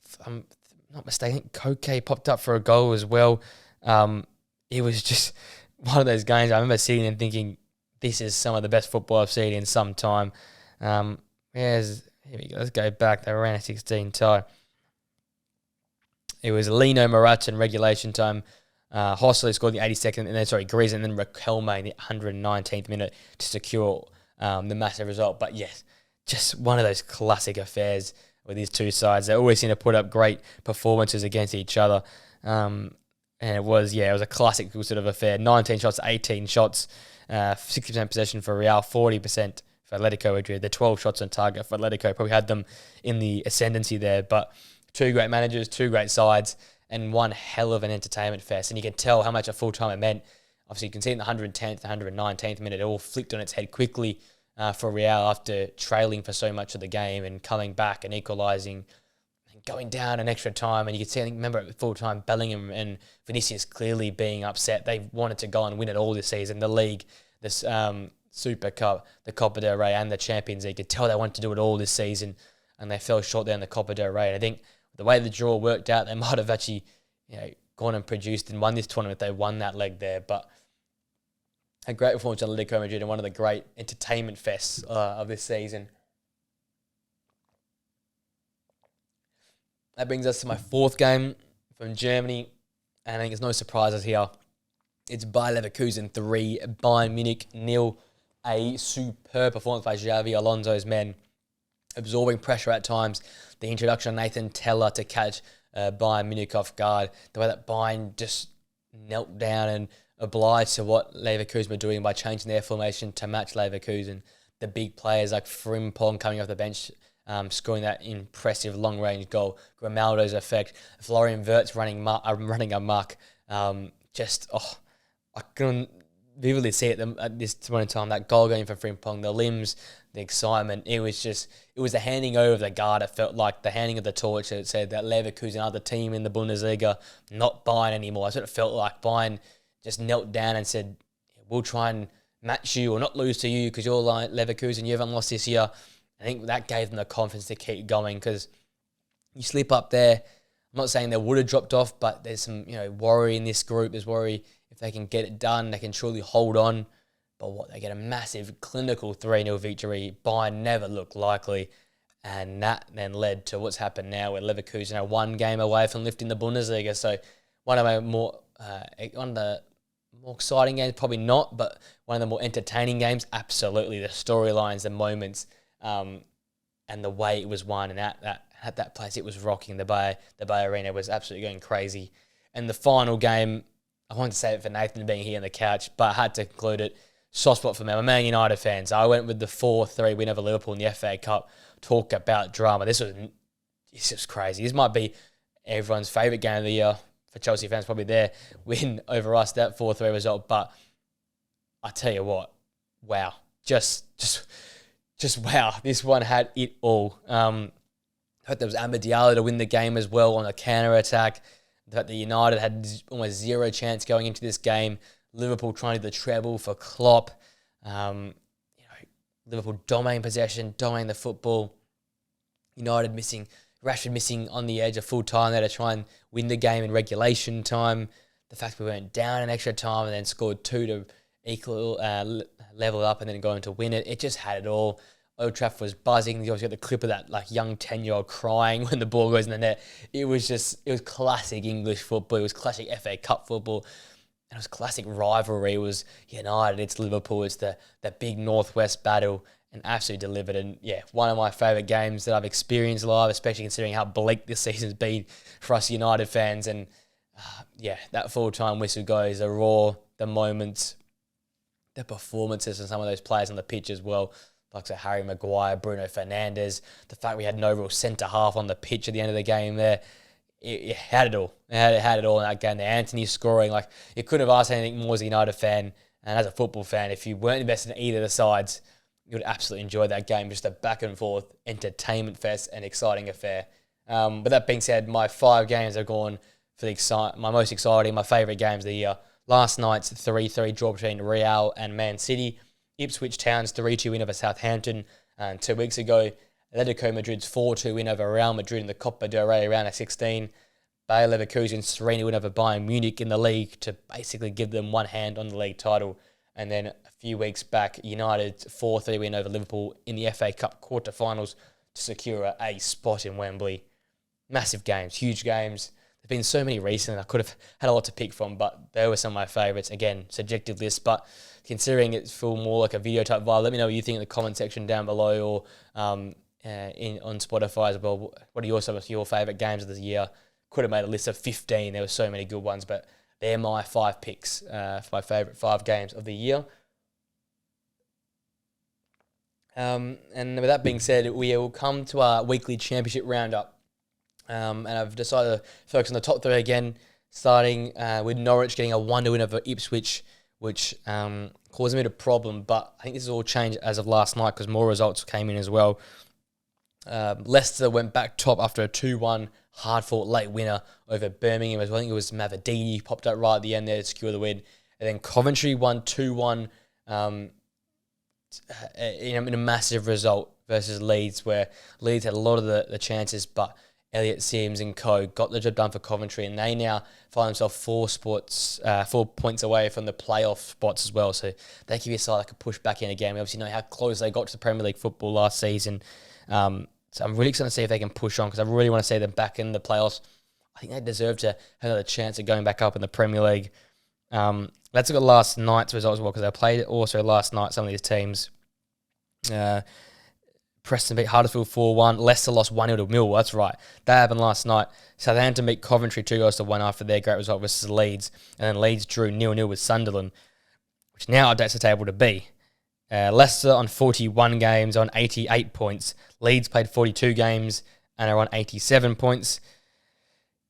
If I'm not mistaken, Koke popped up for a goal as well. It was just one of those games I remember sitting and thinking, this is some of the best football I've seen in some time. Here we go. Let's go back. They ran a 16 tie. It was Lino Moratta in regulation time. Hossley scored in the 82nd, and then Grease, and then Raquelme in the 119th minute to secure the massive result. But yes, just one of those classic affairs with these two sides. They always seem to put up great performances against each other. And it was a classic sort of affair. 19 shots, 18 shots, 60% possession for Real, 40% for Atletico Madrid. The 12 shots on target for Atletico probably had them in the ascendancy there. But two great managers, two great sides, and one hell of an entertainment fest. And you can tell how much a full time it meant. Obviously, you can see in the 110th, 119th minute, it all flipped on its head quickly for Real after trailing for so much of the game and coming back and equalising and going down an extra time. And you can see, I think, remember at full time, Bellingham and Vinicius clearly being upset. They wanted to go and win it all this season. The league, this Super Cup, the Copa del Rey, and the Champions League. You could tell they wanted to do it all this season, and they fell short there in the Copa del Rey. And I think the way the draw worked out, they might have actually, gone and produced and won this tournament. They won that leg there, but a great performance on Atletico Madrid and one of the great entertainment fests of this season. That brings us to my fourth game from Germany, and I think there's no surprises here. It's Bayer Leverkusen 3, Bayern Munich 0. A superb performance by Xavi Alonso's men, absorbing pressure at times. The introduction of Nathan Teller to catch Bayern Munich off guard. The way that Bayern just knelt down and obliged to what Leverkusen were doing by changing their formation to match Leverkusen. The big players like Frimpong coming off the bench, scoring that impressive long-range goal. Grimaldo's effect. Florian Wirtz running amok. I couldn't vividly see it at this point in time. That goal going for Frimpong, the limbs, the excitement. It was the handing over of the guard. It felt like the handing of the torch. It said that Leverkusen are the team in the Bundesliga, not Bayern anymore. That's what it felt like. Bayern just knelt down and said, we'll try and match you or not lose to you because you're like Leverkusen, you haven't lost this year. I think that gave them the confidence to keep going because you slip up there. I'm not saying they would have dropped off, but there's some worry in this group. There's worry if they can get it done, they can surely hold on. But they get a massive clinical 3-0 victory. Bayern never looked likely. And that then led to what's happened now where Leverkusen are one game away from lifting the Bundesliga. So one of the more exciting games, probably not, but one of the more entertaining games, absolutely. The storylines, the moments, and the way it was won. And at that place, it was rocking. The Bay Arena was absolutely going crazy. And the final game, I wanted to save it for Nathan being here on the couch, but I had to conclude it. Soft spot for me. I'm a Man United fan, so I went with the 4-3 win over Liverpool in the FA Cup. Talk about drama. This was crazy. This might be everyone's favourite game of the year. For Chelsea fans, probably their win over us, that 4-3 result. But I tell you what, wow. Just wow. This one had it all. I thought there was Amad Diallo to win the game as well on a counter-attack. The fact that United had almost zero chance going into this game. Liverpool trying to do the treble for Klopp. Liverpool dominating possession, dominating the football. United Rashford missing on the edge of full time there to try and win the game in regulation time. The fact we went down in extra time and then scored 2 to equal, level up and then going to win it. It just had it all. Old Trafford was buzzing. You obviously got the clip of that young 10-year-old crying when the ball goes in the net. It was classic English football. It was classic FA Cup football. And it was classic rivalry. It was United, it's Liverpool, it's the big Northwest battle, and absolutely delivered. And yeah, one of my favourite games that I've experienced live, especially considering how bleak this season's been for us United fans. And that full-time whistle goes, the roar, the moments, the performances of some of those players on the pitch as well. Like Harry Maguire, Bruno Fernandes, the fact we had no real centre-half on the pitch at the end of the game there. It had it all. It had it all in that game. The Anthony scoring, you couldn't have asked anything more as a United fan and as a football fan. If you weren't invested in either of the sides, you would absolutely enjoy that game. Just a back and forth entertainment fest and exciting affair. But that being said, my 5 games have gone for my most exciting, my favourite games of the year. Last night's 3-3 draw between Real and Man City. Ipswich Town's 3-2 win over Southampton. And 2 weeks ago, Atletico Madrid's 4-2 win over Real Madrid in the Copa del Rey round of 16. Bayer Leverkusen's 3-0 win over Bayern Munich in the league to basically give them one hand on the league title. And then a few weeks back, United's 4-3 win over Liverpool in the FA Cup quarterfinals to secure a spot in Wembley. Massive games, huge games. There've been so many recently. I could have had a lot to pick from, but they were some of my favourites. Again, subjective list, but considering it's feel more like a video type vibe, let me know what you think in the comment section down below or on Spotify as well. What are some of your favourite games of the year? Could have made a list of 15. There were so many good ones, but they're my 5 picks for my favourite 5 games of the year. And with that being said, we will come to our weekly championship roundup. And I've decided to focus on the top 3 again, starting with Norwich getting a 1-0 win over Ipswich, which caused a bit of a problem. But I think this has all changed as of last night because more results came in as well. Leicester went back top after a 2-1 hard-fought late winner over Birmingham. I think it was Mavadini popped up right at the end there to secure the win. And then Coventry won 2-1 in a massive result versus Leeds, where Leeds had a lot of the chances, but Elliot Sims and co got the job done for Coventry, and they now find themselves 4 points away from the playoff spots as well. So they give you a side that could push back in again. We obviously know how close they got to the Premier League football last season. So I'm really excited to see if they can push on because I really want to see them back in the playoffs. I think they deserve to have another chance of going back up in the Premier League. Let's look at last night's results as well because I played it also last night, some of these teams. Preston beat Huddersfield 4-1. Leicester lost 1-0 to Millwall. That's right. That happened last night. Southampton beat Coventry 2-1 after their great result versus Leeds. And then Leeds drew 0-0 with Sunderland, which now updates the table to B. Leicester on 41 games on 88 points. Leeds played 42 games and are on 87 points.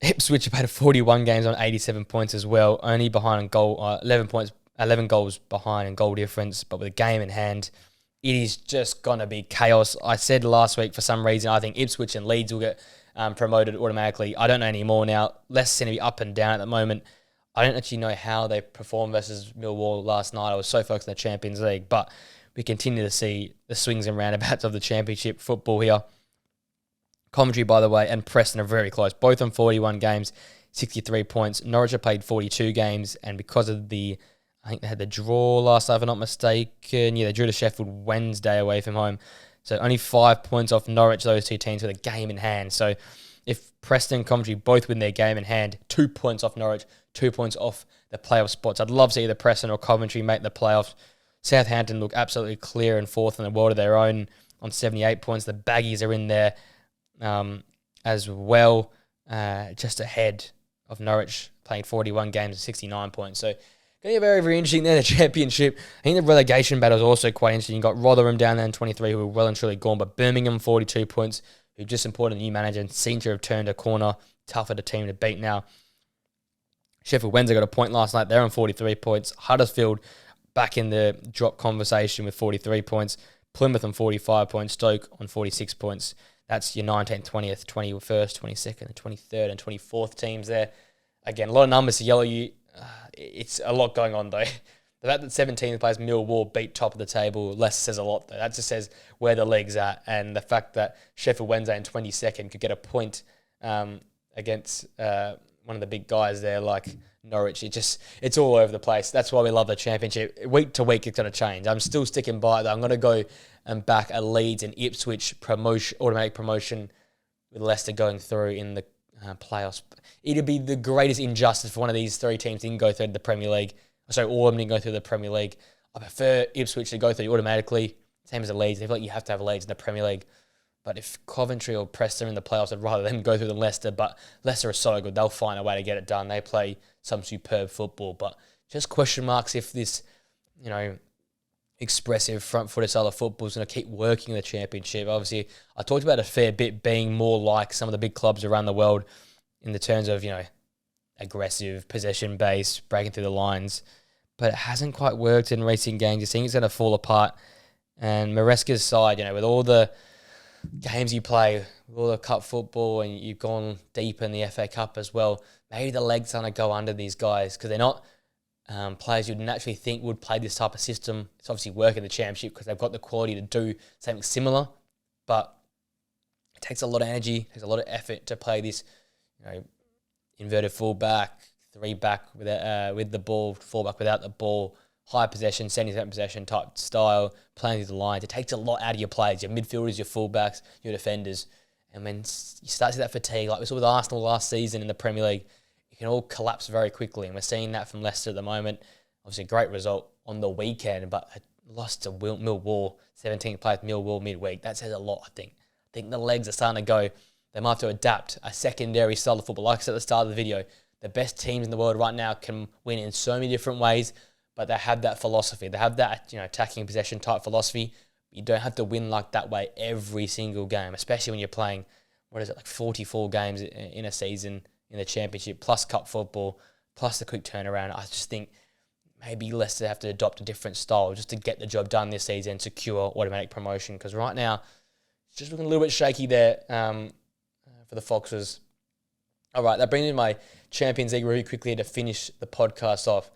Ipswich have played 41 games on 87 points as well, only behind on goal, 11 goals behind in goal difference, but with a game in hand, it is just going to be chaos. I said last week for some reason I think Ipswich and Leeds will get promoted automatically. I don't know anymore now. Leicester seem to be up and down at the moment. I don't actually know how they performed versus Millwall last night. I was so focused on the Champions League, but we continue to see the swings and roundabouts of the Championship football here. Coventry, by the way, and Preston are very close. Both on 41 games, 63 points. Norwich have played 42 games, and because of I think they had the draw last night, if I'm not mistaken. Yeah, they drew to Sheffield Wednesday away from home. So only 5 points off Norwich, those two teams with a game in hand. So if Preston and Coventry both win their game in hand, 2 points off Norwich, 2 points off the playoff spots. I'd love to see either Preston or Coventry make the playoffs. Southampton look absolutely clear and fourth in the world of their own on 78 points. The Baggies are in there as well, just ahead of Norwich, playing 41 games and 69 points. So going to be very, very interesting there, the Championship. I think the relegation battle is also quite interesting. You've got Rotherham down there in 23, who are well and truly gone, but Birmingham 42 points, who just imported a new manager and seem to have turned a corner. Tougher the team to beat now. Sheffield Wednesday got a point last night. They're on 43 points. Huddersfield back in the drop conversation with 43 points. Plymouth on 45 points. Stoke on 46 points. That's your 19th, 20th, 21st, 22nd, 23rd, and 24th teams there. Again, a lot of numbers to yell at you. It's a lot going on, though. The fact that 17th place Millwall beat top of the table, less says a lot, though. That just says where the league's at. And the fact that Sheffield Wednesday in 22nd could get a point against one of the big guys there, like Norwich. It's all over the place. That's why we love the Championship. Week to week, it's going to change. I'm still sticking by it, though. I'm going to go and back a Leeds and Ipswich automatic promotion with Leicester going through in the playoffs. It'd be the greatest injustice for one of these three teams didn't go through the Premier League. Sorry, all of them didn't go through the Premier League. I prefer Ipswich to go through automatically, same as the Leeds. I feel like you have to have Leeds in the Premier League. But if Coventry or Preston are in the playoffs, I'd rather them go through than Leicester. But Leicester are so good, they'll find a way to get it done. They play some superb football. But just question marks if this, expressive front-footed style of football is going to keep working in the Championship. Obviously, I talked about a fair bit being more like some of the big clubs around the world in the terms of, aggressive, possession-based, breaking through the lines. But it hasn't quite worked in recent games. You think it's going to fall apart. And Maresca's side, with all the games you play, with all the cup football, and you've gone deep in the FA Cup as well, maybe the legs are going to go under these guys because they're not players you'd naturally think would play this type of system. It's obviously working the Championship because they've got the quality to do something similar, but it takes a lot of energy, it takes a lot of effort to play this, inverted fullback, three back with the ball, fullback without the ball, high possession, 70% possession type style, playing through the lines. It takes a lot out of your players, your midfielders, your fullbacks, your defenders. And when you start to see that fatigue, like we saw with Arsenal last season in the Premier League, it can all collapse very quickly. And we're seeing that from Leicester at the moment. Obviously, a great result on the weekend, but lost to Millwall, 17th place Millwall midweek. That says a lot, I think. I think the legs are starting to go. They might have to adapt a secondary style of football. Like I said at the start of the video, the best teams in the world right now can win in so many different ways, but they have that philosophy. They have that, attacking possession type philosophy. You don't have to win like that way every single game, especially when you're playing, 44 games in a season in the Championship, plus cup football, plus the quick turnaround. I just think maybe Leicester have to adopt a different style just to get the job done this season and secure automatic promotion, because right now it's just looking a little bit shaky there for the Foxes. All right, that brings me to my Champions League review quickly to finish the podcast off.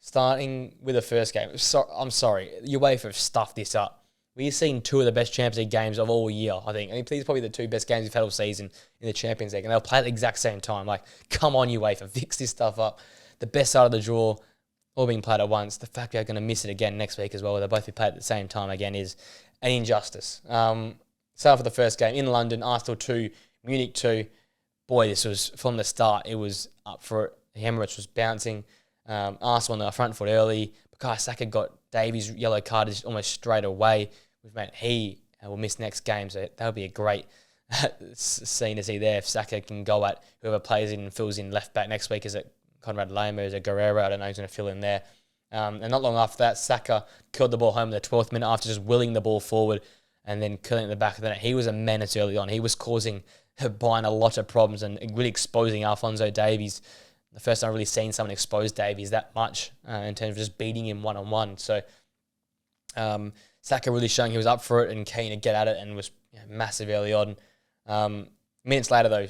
Starting with the first game. I'm sorry, UEFA have stuffed this up. We've seen two of the best Champions League games of all year, I think. These are probably the two best games we've had all season in the Champions League, and they'll play at the exact same time. Like, come on, UEFA, fix this stuff up. The best side of the draw, all being played at once. The fact they're going to miss it again next week as well, they'll both be played at the same time again, is an injustice. Start for the first game in London, Arsenal 2, Munich 2. Boy, this was, from the start, it was up for it. The Emirates was bouncing. Arsenal on the front foot early. Bukayo Saka got Davies' yellow card just almost straight away, which meant he will miss next game. So that'll be a great scene to see there. If Saka can go at whoever plays in and fills in left back next week, is it Conrad Lema, is it Guerrero? I don't know who's going to fill in there. And not long after that, Saka killed the ball home in the 12th minute after just willing the ball forward and then killing it in the back of the net. He was a menace early on. He was causing Bayern a lot of problems and really exposing Alphonso Davies. The first time I've really seen someone expose Davies that much in terms of just beating him one-on-one. So Saka really showing he was up for it and keen to get at it and was massive early on. Minutes later, though,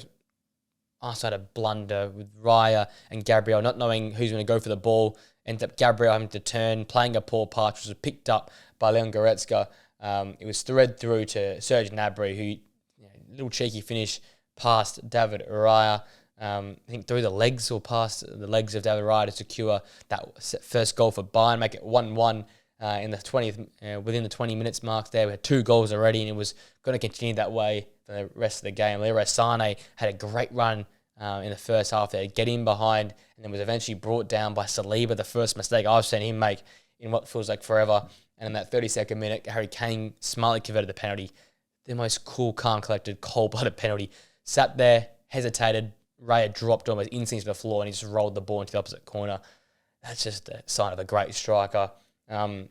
Arsenal had a blunder with Raya and Gabriel not knowing who's going to go for the ball. Ended up Gabriel having to turn, playing a poor pass, which was picked up by Leon Goretzka. It was thread through to Serge Gnabry, who, little cheeky finish past David Raya. I think through the legs or past the legs of David Raya to secure that first goal for Bayern, make it 1-1 in the 20th, within the 20 minutes mark there. We had 2 goals already, and it was going to continue that way for the rest of the game. Leroy Sané had a great run in the first half there, get in behind, and then was eventually brought down by Saliba, the first mistake I've seen him make in what feels like forever. And in that 32nd minute, Harry Kane smartly converted the penalty. The most cool, calm, collected, cold-blooded penalty. Sat there, hesitated. Raya dropped almost instincts to the floor, and he just rolled the ball into the opposite corner. That's just a sign of a great striker. And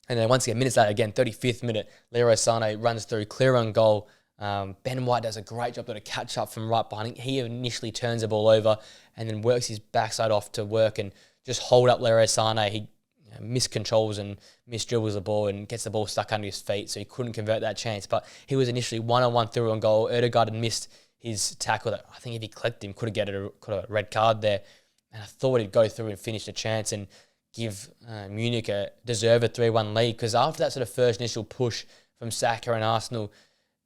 then once again, minutes later, again, 35th minute, Leroy Sané runs through, clear on goal. Ben White does a great job to catch up from right behind. He initially turns the ball over and then works his backside off to work and just hold up Leroy Sané. He miscontrols and misdribbles the ball and gets the ball stuck under his feet, so he couldn't convert that chance. But he was initially one-on-one through on goal. Erdegaard had missed his tackle that I think if he collected him, could have got a red card there. And I thought he'd go through and finish the chance and give Munich a deserved 3-1 lead, because after that sort of first initial push from Saka and Arsenal,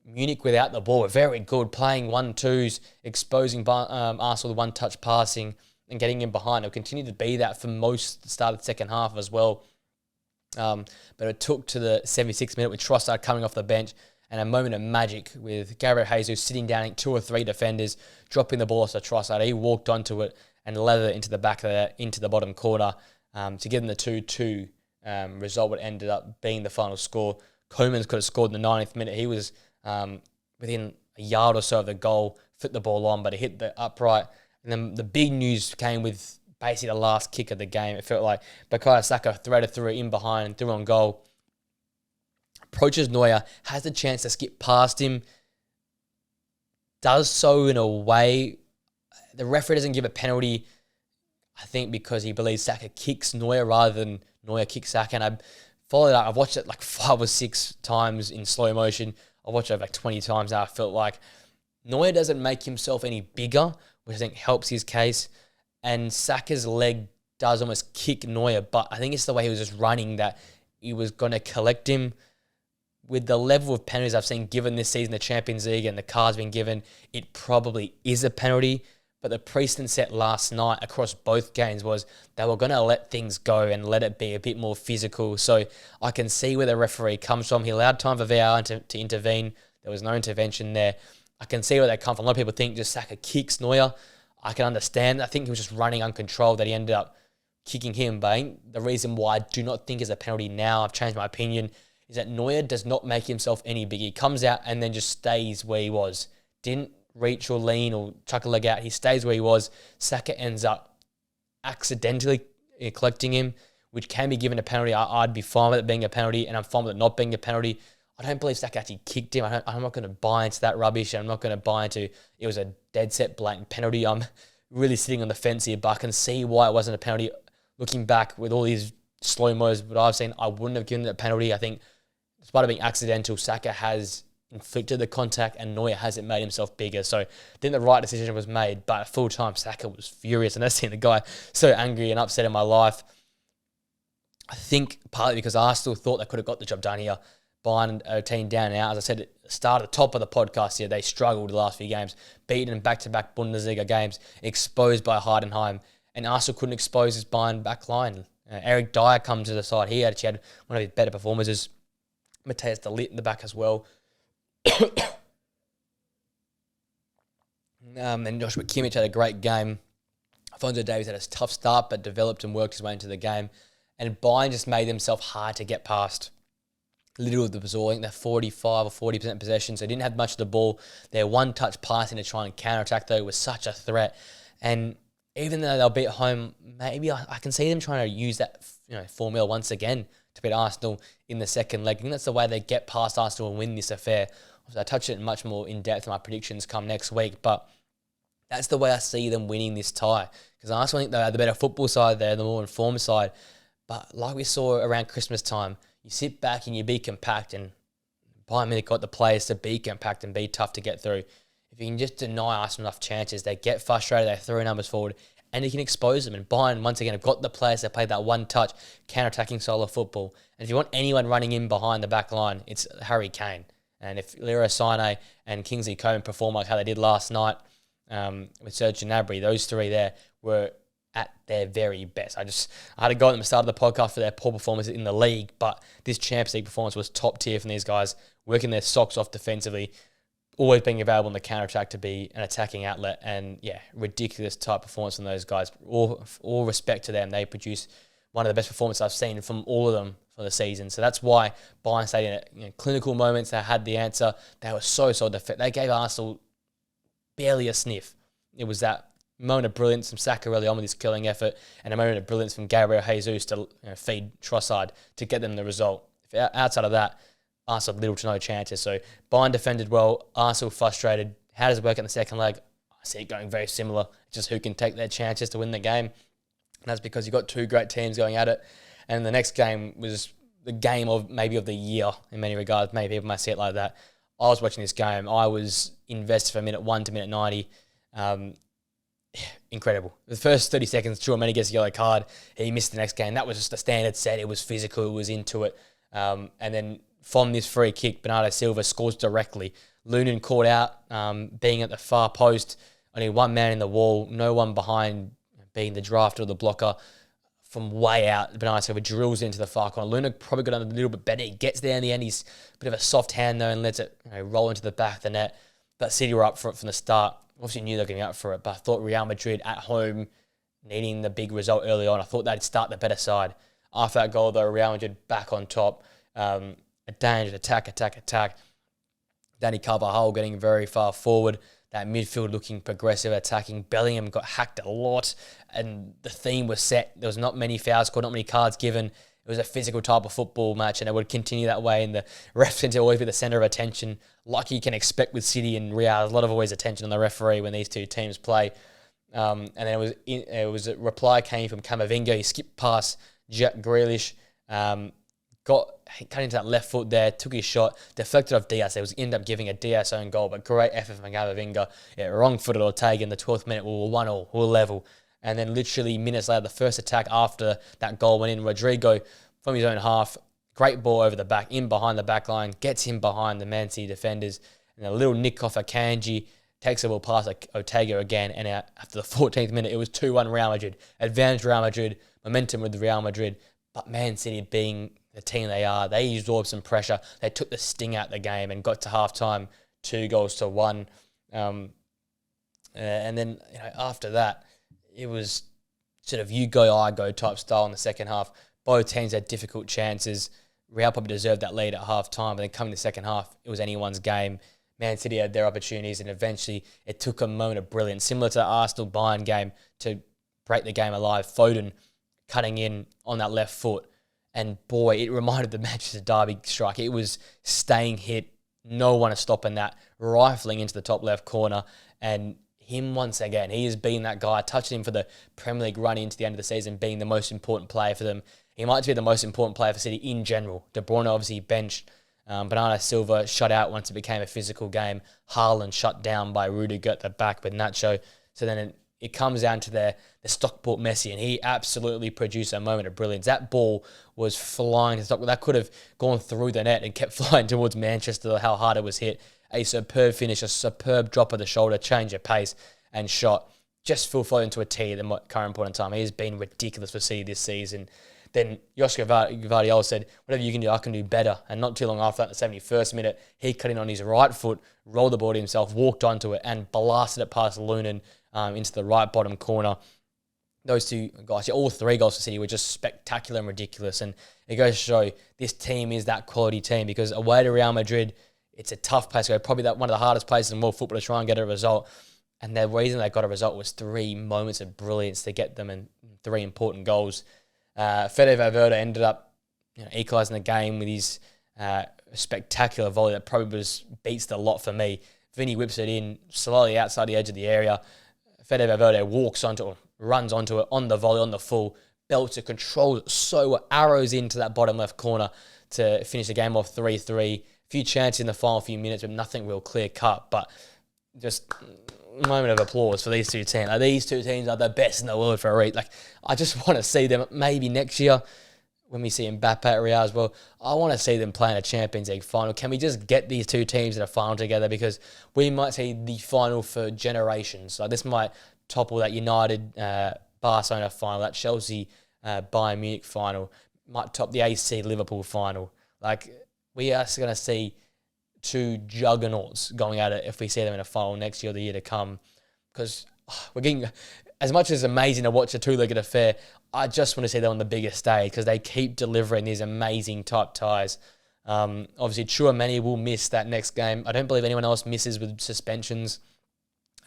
Munich without the ball were very good, playing 1-2s, exposing Arsenal with one-touch passing and getting in behind. It'll continue to be that for most the start of the second half as well. But it took to the 76th minute with Trossard coming off the bench and a moment of magic with Gabriel Jesus sitting down, I think 2 or 3 defenders, dropping the ball to Trossard. He walked onto it and leathered it into the back of into the bottom corner to give them the 2-2 result, what ended up being the final score. Koeman's could have scored in the 90th minute. He was within a yard or so of the goal, flipped the ball on, but it hit the upright. And then the big news came with basically the last kick of the game. It felt like Bukayo Saka threaded through in behind, through on goal. Approaches Neuer, has the chance to skip past him, does so in a way. The referee doesn't give a penalty, I think, because he believes Saka kicks Neuer rather than Neuer kicks Saka. And I followed up. I've watched it like 5 or 6 times in slow motion. I've watched it like 20 times now. I felt like Neuer doesn't make himself any bigger, which I think helps his case. And Saka's leg does almost kick Neuer, but I think it's the way he was just running that he was going to collect him. With the level of penalties I've seen given this season, the Champions League, and the cards being given, it probably is a penalty. But the precedent set last night across both games was they were going to let things go and let it be a bit more physical. So I can see where the referee comes from. He allowed time for VAR to intervene. There was no intervention there. I can see where they come from. A lot of people think just Saka kicks Neuer. I can understand. I think he was just running uncontrolled that he ended up kicking him. But I think the reason why I do not think is a penalty now, I've changed my opinion, is that Neuer does not make himself any bigger. He comes out and then just stays where he was. Didn't reach or lean or chuck a leg out. He stays where he was. Saka ends up accidentally collecting him, which can be given a penalty. I'd be fine with it being a penalty, and I'm fine with it not being a penalty. I don't believe Saka actually kicked him. I'm not going to buy into that rubbish. I'm not going to buy into it was a dead set blatant penalty. I'm really sitting on the fence here, but I can see why it wasn't a penalty. Looking back with all these slow-mos that I've seen, I wouldn't have given it a penalty. I think despite it being accidental, Saka has inflicted the contact and Neuer hasn't made himself bigger. So I think the right decision was made, but at full time, Saka was furious. And I've seen the guy so angry and upset in my life. I think partly because Arsenal thought they could have got the job done here. Bayern a team down and out. As I said at the start, at the top of the podcast here, they struggled the last few games, beaten in back-to-back Bundesliga games, exposed by Heidenheim, and Arsenal couldn't expose his Bayern back line. Eric Dyer comes to the side. He actually had one of his better performances. Matthias de Ligt in the back as well. And Joshua Kimmich had a great game. Alphonso Davies had a tough start, but developed and worked his way into the game. And Bayern just made themselves hard to get past. Little of the ball, I think they're 45 or 40% possession, so they didn't have much of the ball. Their one-touch passing to try and counter-attack, though, was such a threat. And even though they'll be at home, maybe I can see them trying to use that formula once again to beat Arsenal in the second leg. I think that's the way they get past Arsenal and win this affair. So I touch it much more in depth in my predictions come next week, but that's the way I see them winning this tie. Because I also think they are the better football side there, the more informed side. But like we saw around Christmas time, you sit back and you be compact, and Bayern Munich got the players to be compact and be tough to get through. if you can just deny Arsenal enough chances, they get frustrated, they throw numbers forward, and you can expose them. And Bayern, once again, have got the players that play that one-touch, counter-attacking style of football. And if you want anyone running in behind the back line, it's Harry Kane. And if Leroy Sané and Kingsley Coman perform like how they did last night with Serge Gnabry, those three there were at their very best. I had to go at them at the start of the podcast for their poor performances in the league, but this Champions League performance was top tier from these guys, working their socks off defensively, always being available in the counter-attack to be an attacking outlet, and yeah, ridiculous type performance from those guys. All respect to them. They produce one of the best performances I've seen from all of them for the season. So that's why Bayern stayed in clinical moments. They had the answer. They were so defensive. They gave Arsenal barely a sniff. It was that moment of brilliance from Saka early on with his killing effort, and a moment of brilliance from Gabriel Jesus to feed Trossard to get them the result. Outside of that, Arsenal had little to no chances. So Bayern defended well, Arsenal frustrated. How does it work in the second leg? I see it going very similar. It's just who can take their chances to win the game. And that's because you've got two great teams going at it. And the next game was the game of the year in many regards. Many people might see it like that. I was watching this game. I was invested from minute 1 to minute 90. Incredible. The first 30 seconds, Tchouaméni gets a yellow card. He missed the next game. That was just a standard set. It was physical. It was into it. And then from this free kick, Bernardo Silva scores directly. Lunin caught out, being at the far post. Only one man in the wall. No one behind, being the drafter or the blocker. From way out, Bernardo Silva drills into the far corner. Luna probably got on a little bit better. He gets there in the end. He's a bit of a soft hand though and lets it roll into the back of the net. But City were up for it from the start. Obviously knew they were going to be up for it, but I thought Real Madrid at home, needing the big result early on, I thought they'd start the better side. After that goal though, Real Madrid back on top. A dangerous attack. Danny Carvajal getting very far forward. That midfield looking progressive, attacking. Bellingham got hacked a lot, and the theme was set. There was not many fouls called, not many cards given. It was a physical type of football match, and it would continue that way, and the ref seemed to always be the centre of attention, like you can expect with City and Real. There's a lot of always attention on the referee when these two teams play. And then it was a reply came from Camavinga. He skipped past Jack Grealish, got cut into that left foot there, took his shot, deflected off Diaz. It was ended up giving a Diaz own goal, but great effort from Camavinga. Yeah, wrong-footed Ortega in the 12th minute. We were 1-1, we were level. And then literally minutes later, the first attack after that goal went in, Rodrigo from his own half, great ball over the back, in behind the back line, gets him behind the Man City defenders, and a little nick off Akanji, takes the ball past Ortega again, and after the 14th minute, it was 2-1 Real Madrid. Advantage Real Madrid, momentum with Real Madrid, but Man City being the team they are, they absorbed some pressure. They took the sting out of the game and got to halftime 2-1. And then after that, it was sort of you go, I go type style in the second half. Both teams had difficult chances. Real probably deserved that lead at half-time, but then coming to the second half, it was anyone's game. Man City had their opportunities, and eventually it took a moment of brilliance, similar to the Arsenal-Bayern game, to break the game alive. Foden cutting in on that left foot, and boy, it reminded the Manchester Derby strike. It was staying hit, no one is stopping that, rifling into the top left corner, and him once again, he has been that guy, touching him for the Premier League run into the end of the season, being the most important player for them. He might be the most important player for City in general. De Bruyne obviously benched. Bernardo Silva shut out once it became a physical game. Haaland shut down by Rudiger at the back with Nacho. So then it comes down to the Stockport Messi, and he absolutely produced a moment of brilliance. That ball was flying to Stockport. That could have gone through the net and kept flying towards Manchester, how hard it was hit. A superb finish, a superb drop of the shoulder, change of pace, and shot. Just fulfilled into a T at the current point in time. He has been ridiculous for City this season. Then Josko Gvardiol said, whatever you can do, I can do better. And not too long after that, in the 71st minute, he cut in on his right foot, rolled the ball to himself, walked onto it, and blasted it past Lunin into the right bottom corner. Those two guys, all three goals for City were just spectacular and ridiculous. And it goes to show this team is that quality team, because away to Real Madrid, it's a tough place to go. Probably one of the hardest places in world football to try and get a result. And the reason they got a result was 3 moments of brilliance to get them, and 3 important goals. Fede Valverde ended up equalising the game with his spectacular volley that probably beats the lot for me. Vinny whips it in slowly outside the edge of the area. Fede Valverde walks onto it, runs onto it on the volley, on the full, belts it, controls it so well, arrows into that bottom left corner to finish the game off 3-3. A few chances in the final few minutes, but nothing real clear cut. But just moment of applause for these two teams. Like, these two teams are the best in the world for a reason. Like, I just want to see them maybe next year when we see Mbappe at Real as well. I want to see them playing a Champions League final. Can we just get these two teams in a final together? Because we might see the final for generations. Like, this might topple that United Barcelona final, that Chelsea Bayern Munich final, might top the AC Liverpool final. Like, we are going to see two juggernauts going at it if we see them in a final next year or the year to come. Because we're getting, as much as it's amazing to watch a two-legged affair, I just want to see them on the biggest stage because they keep delivering these amazing type ties. Obviously, Tchouaméni will miss that next game. I don't believe anyone else misses with suspensions.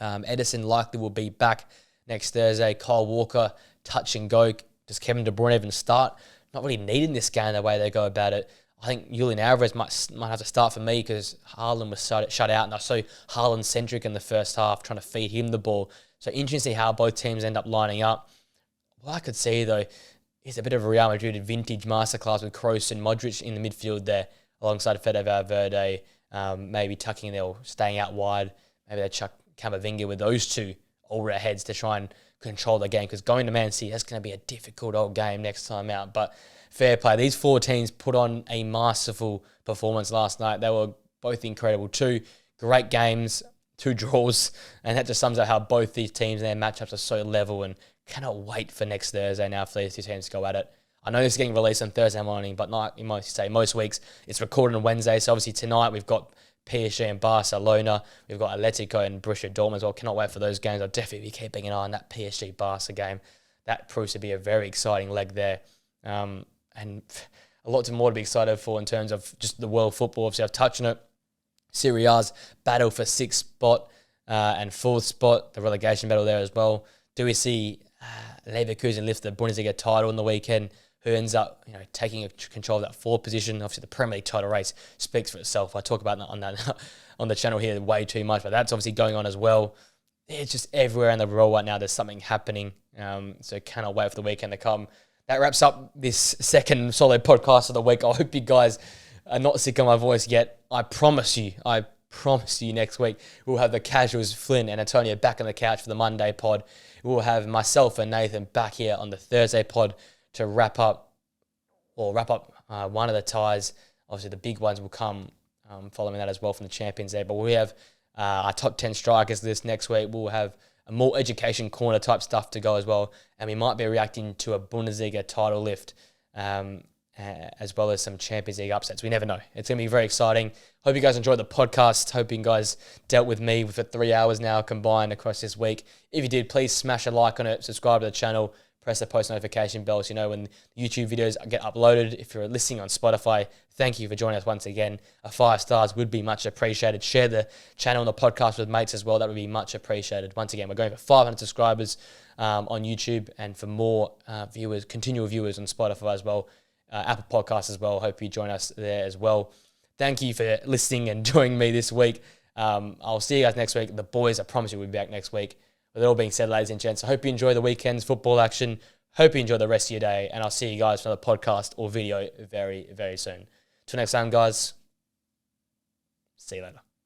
Edison likely will be back next Thursday. Kyle Walker, touch and go. Does Kevin De Bruyne even start? Not really needing this game the way they go about it. I think Julian Alvarez might have to start for me because Haaland was shut out, and I saw Haaland-centric in the first half, trying to feed him the ball. So interesting to see how both teams end up lining up. What I could see, though, is a bit of a Real Madrid vintage masterclass with Kroos and Modric in the midfield there, alongside Fede Valverde, maybe tucking in there or staying out wide. Maybe they chuck Camavinga with those two all-round heads to try and control the game, because going to Man City, that's going to be a difficult old game next time out. But fair play. These four teams put on a masterful performance last night. They were both incredible. Two great games, two draws, and that just sums up how both these teams and their matchups are so level, and cannot wait for next Thursday now for these two teams to go at it. I know this is getting released on Thursday morning, but like you might say, most weeks it's recorded on Wednesday. So obviously tonight we've got PSG and Barcelona. We've got Atletico and Borussia Dortmund as well. Cannot wait for those games. I'll definitely be keeping an eye on that PSG-Barca game. That proves to be a very exciting leg there. And a lot more to be excited for in terms of just the world football. Obviously, I've touched on it. Serie A's battle for 6th spot and 4th spot, the relegation battle there as well. Do we see Leverkusen lift the Bundesliga title on the weekend? Who ends up, taking control of that 4th position? Obviously, the Premier League title race speaks for itself. I talk about that on the channel here way too much, but that's obviously going on as well. It's just everywhere in the world right now. There's something happening. So cannot wait for the weekend to come. That wraps up this second solid podcast of the week. I hope you guys are not sick of my voice yet. I promise you next week we'll have the casuals, Flynn and Antonio, back on the couch for the Monday pod. We'll have myself and Nathan back here on the Thursday pod to wrap up one of the ties. Obviously, the big ones will come following that as well from the Champions League. But we have our top 10 strikers list next week. We'll have a more education corner type stuff to go as well. And we might be reacting to a Bundesliga title lift as well as some Champions League upsets. We never know. It's going to be very exciting. Hope you guys enjoyed the podcast. Hope you guys dealt with me for 3 hours now combined across this week. If you did, please smash a like on it, subscribe to the channel, press the post notification bell so you know when YouTube videos get uploaded. If you're listening on Spotify, thank you for joining us once again. A 5 stars would be much appreciated. Share the channel and the podcast with mates as well. That would be much appreciated. Once again, we're going for 500 subscribers on YouTube, and for more continual viewers on Spotify as well, Apple Podcasts as well. Hope you join us there as well. Thank you for listening and joining me this week. I'll see you guys next week. The boys, I promise you, will be back next week. With it all being said, ladies and gents, I hope you enjoy the weekend's football action. Hope you enjoy the rest of your day, and I'll see you guys for another podcast or video very, very soon. Till next time, guys. See you later.